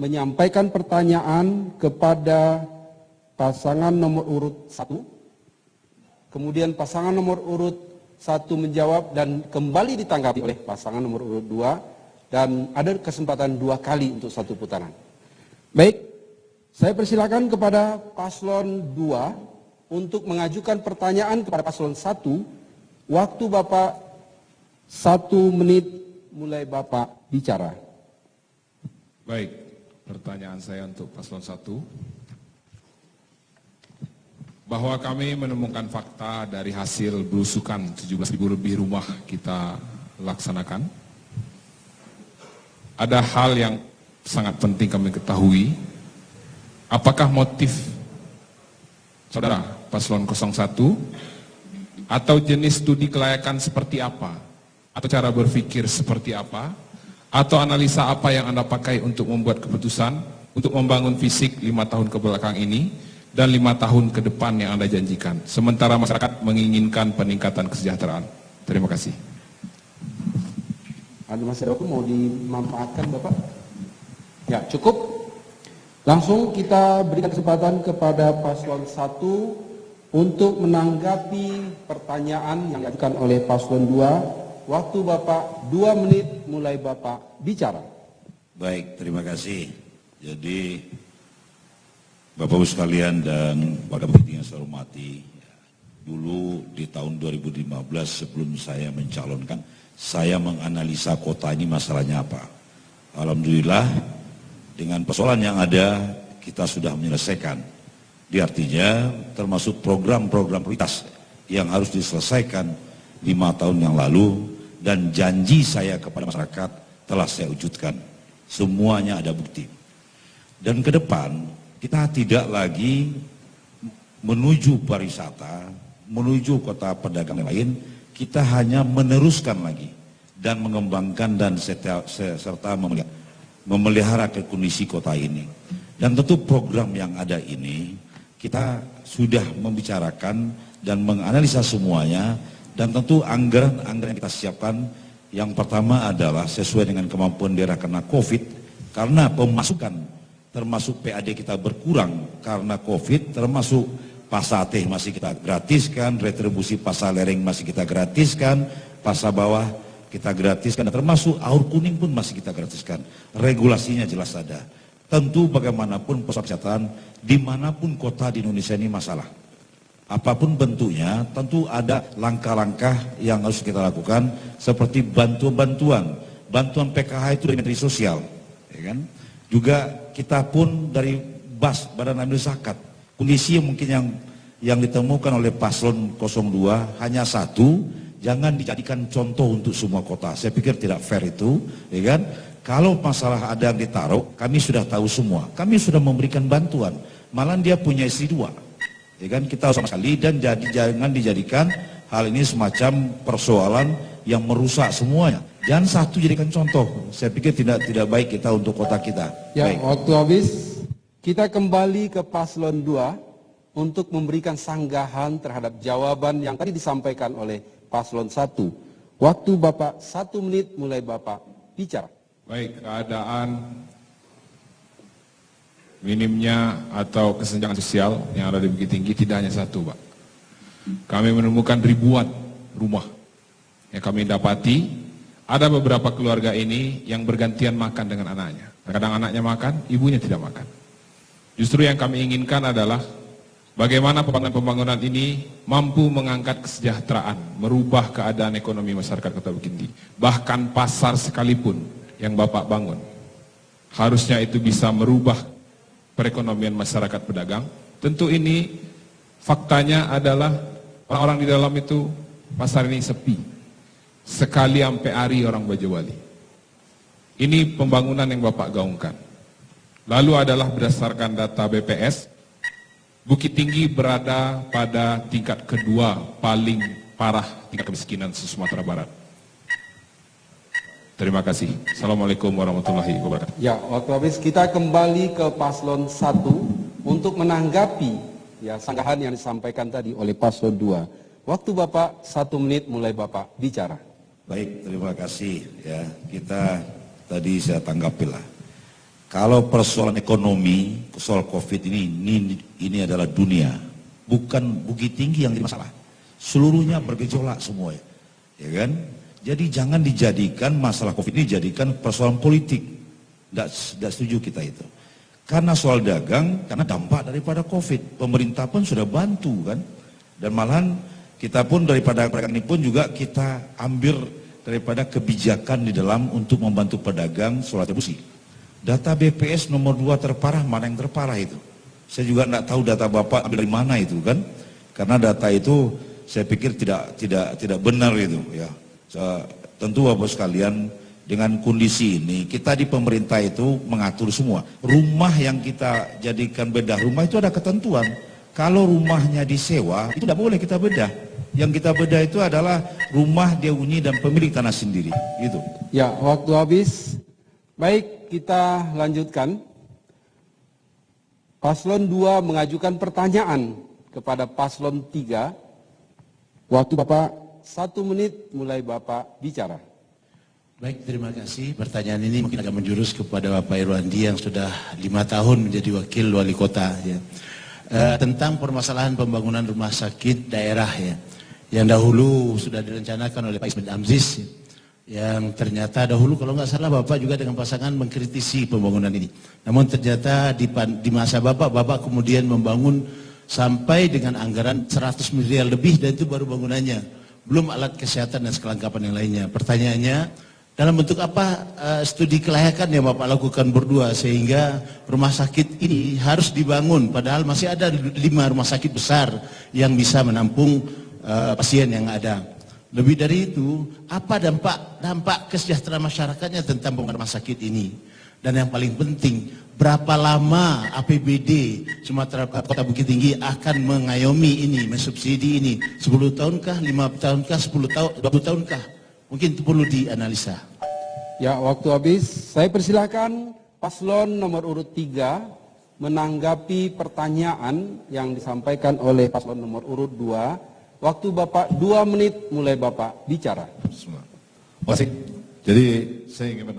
menyampaikan pertanyaan kepada pasangan nomor urut 1, kemudian pasangan nomor urut 1 menjawab dan kembali ditanggapi oleh pasangan nomor urut 2, dan ada kesempatan 2 kali untuk 1 putaran. Baik, saya persilakan kepada paslon 2 untuk mengajukan pertanyaan kepada paslon 1. Waktu Bapak 1 menit mulai Bapak bicara. Baik, pertanyaan saya untuk paslon 1. Bahwa kami menemukan fakta dari hasil belusukan 17.000 lebih rumah kita laksanakan. Ada hal yang sangat penting kami ketahui. Apakah motif saudara paslon 01 atau jenis studi kelayakan seperti apa? Atau cara berpikir seperti apa? Atau analisa apa yang Anda pakai untuk membuat keputusan untuk membangun fisik 5 tahun ke belakang ini dan 5 tahun ke depan yang Anda janjikan, sementara masyarakat menginginkan peningkatan kesejahteraan? Terima kasih. Ada masyarakat mau dimanfaatkan Bapak? Ya, cukup. Langsung kita berikan kesempatan kepada paslon 1 untuk menanggapi pertanyaan yang diajukan oleh paslon 2. Waktu Bapak 2 menit mulai Bapak bicara. Baik, terima kasih. Jadi Bapak-Ibu sekalian dan warga begitu yang saya hormati, dulu di tahun 2015 sebelum saya mencalonkan, saya menganalisa kota ini masalahnya apa. Alhamdulillah dengan persoalan yang ada kita sudah menyelesaikan. Di artinya termasuk program-program prioritas yang harus diselesaikan 5 tahun yang lalu, dan janji saya kepada masyarakat telah saya wujudkan. Semuanya ada bukti. Dan ke depan kita tidak lagi menuju pariwisata, menuju kota pedagang lain, kita hanya meneruskan lagi dan mengembangkan dan serta memelihara kondisi kota ini. Dan tentu program yang ada ini kita sudah membicarakan dan menganalisa semuanya, dan tentu anggaran yang kita siapkan yang pertama adalah sesuai dengan kemampuan daerah karena COVID, karena pemasukan termasuk PAD kita berkurang karena COVID, termasuk pasar teh masih kita gratiskan, retribusi pasar lereng masih kita gratiskan, pasar bawah kita gratiskan, dan termasuk aur kuning pun masih kita gratiskan. Regulasinya jelas ada. Tentu bagaimanapun proses kesehatan, dimanapun kota di Indonesia ini masalah. Apapun bentuknya, tentu ada langkah-langkah yang harus kita lakukan, seperti bantuan PKH itu dari Menteri Sosial, ya kan? Juga kita pun dari BAS, Badan Amil Zakat, kondisi yang mungkin yang ditemukan oleh paslon 02 hanya 1, jangan dijadikan contoh untuk semua kota. Saya pikir tidak fair itu, ya kan? Kalau masalah ada yang ditaruh, kami sudah tahu semua. Kami sudah memberikan bantuan, malah dia punya istri 2, ya kan? Kita sama sekali, dan jangan dijadikan hal ini semacam persoalan yang merusak semuanya. Jangan satu jadikan contoh. Saya pikir tidak baik kita untuk kota kita. Ya, baik. Waktu habis. Kita kembali ke paslon 2 untuk memberikan sanggahan terhadap jawaban yang tadi disampaikan oleh paslon 1. Waktu Bapak 1 menit mulai Bapak bicara. Baik, keadaan minimnya atau kesenjangan sosial yang ada di Bukit Tinggi tidak hanya 1, Pak. Kami menemukan ribuan rumah yang kami dapati. Ada beberapa keluarga ini yang bergantian makan dengan anaknya. Kadang anaknya makan, ibunya tidak makan. Justru yang kami inginkan adalah bagaimana pembangunan ini mampu mengangkat kesejahteraan, merubah keadaan ekonomi masyarakat Kota Bukit Tinggi. Bahkan pasar sekalipun yang Bapak bangun, harusnya itu bisa merubah perekonomian masyarakat pedagang. Tentu ini faktanya adalah orang-orang di dalam itu pasar ini sepi. Sekali sampai hari orang Bajawali. Ini pembangunan yang Bapak gaungkan. Lalu adalah berdasarkan data BPS, Bukit Tinggi berada pada tingkat kedua paling parah tingkat kemiskinan se-Sumatera Barat. Terima kasih. Assalamualaikum warahmatullahi wabarakatuh. Ya, waktu habis. Kita kembali ke paslon 1 untuk menanggapi ya sanggahan yang disampaikan tadi oleh paslon 2. Waktu Bapak 1 menit mulai Bapak bicara. Baik, terima kasih ya. Kita tadi saya tanggapilah. Kalau persoalan ekonomi, soal COVID ini adalah dunia, bukan Bukit Tinggi yang jadi masalah. Seluruhnya bergejolak semua, ya kan? Jadi jangan dijadikan masalah COVID ini dijadikan persoalan politik. Tidak setuju kita itu. Karena soal dagang, karena dampak daripada COVID, pemerintah pun sudah bantu kan, dan malahan kita pun daripada ini pun juga kita ambil daripada kebijakan di dalam untuk membantu pedagang soal distribusi. Data BPS nomor 2 terparah, mana yang terparah itu? Saya juga tidak tahu data Bapak ambil dari mana itu kan? Karena data itu saya pikir tidak benar itu ya. Tentu Bapak sekalian, dengan kondisi ini kita di pemerintah itu mengatur semua. Rumah yang kita jadikan bedah rumah itu ada ketentuan. Kalau rumahnya disewa itu tidak boleh kita bedah. Yang kita bedah itu adalah rumah dihuni dan pemilik tanah sendiri. Gitu. Ya, waktu habis. Baik, kita lanjutkan. Paslon 2 mengajukan pertanyaan kepada Paslon 3. Waktu Bapak 1 menit mulai Bapak bicara. Baik, terima kasih. Pertanyaan ini mungkin agak menjurus kepada Bapak Irwandi yang sudah 5 tahun menjadi wakil wali kota. Ya. Tentang permasalahan pembangunan rumah sakit daerah ya, yang dahulu sudah direncanakan oleh Pak Ismet Amziz. Ya. Yang ternyata dahulu kalau nggak salah Bapak juga dengan pasangan mengkritisi pembangunan ini. Namun ternyata di masa Bapak kemudian membangun sampai dengan anggaran 100 miliar lebih dan itu baru bangunannya. Belum alat kesehatan dan kelengkapan yang lainnya. Pertanyaannya, dalam bentuk apa studi kelayakan yang Bapak lakukan berdua sehingga rumah sakit ini harus dibangun padahal masih ada 5 rumah sakit besar yang bisa menampung pasien yang ada. Lebih dari itu, apa dampak kesejahteraan masyarakatnya tentang pembangunan rumah sakit ini? Dan yang paling penting, berapa lama APBD Sumatera Kota Bukit Tinggi akan mengayomi ini, mensubsidi ini? 10 tahunkah, 5 tahunkah, 10 tahun, 20 tahunkah? Mungkin itu perlu dianalisa. Ya, waktu habis. Saya persilahkan Paslon nomor urut 3 menanggapi pertanyaan yang disampaikan oleh Paslon nomor urut 2. Waktu Bapak 2 menit mulai Bapak bicara. Masih. Jadi saya ingin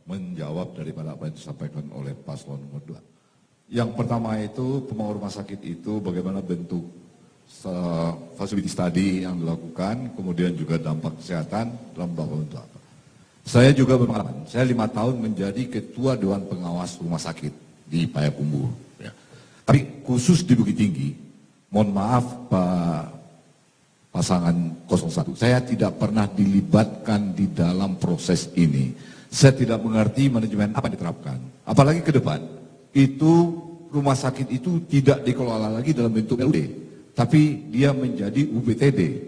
menjawab daripada apa yang disampaikan oleh Paslon nomor 2. Yang pertama itu pembangunan rumah sakit itu bagaimana bentuk facility study yang dilakukan, kemudian juga dampak kesehatan dalam bentuk apa. Saya juga berpengalaman, saya 5 tahun menjadi Ketua Dewan Pengawas Rumah Sakit di Payakumbuh. Ya. Tapi khusus di Bukit Tinggi, mohon maaf Pak pasangan 01, saya tidak pernah dilibatkan di dalam proses ini. Saya tidak mengerti manajemen apa yang diterapkan. Apalagi ke depan, itu rumah sakit itu tidak dikelola lagi dalam bentuk LUD, tapi dia menjadi UBTD.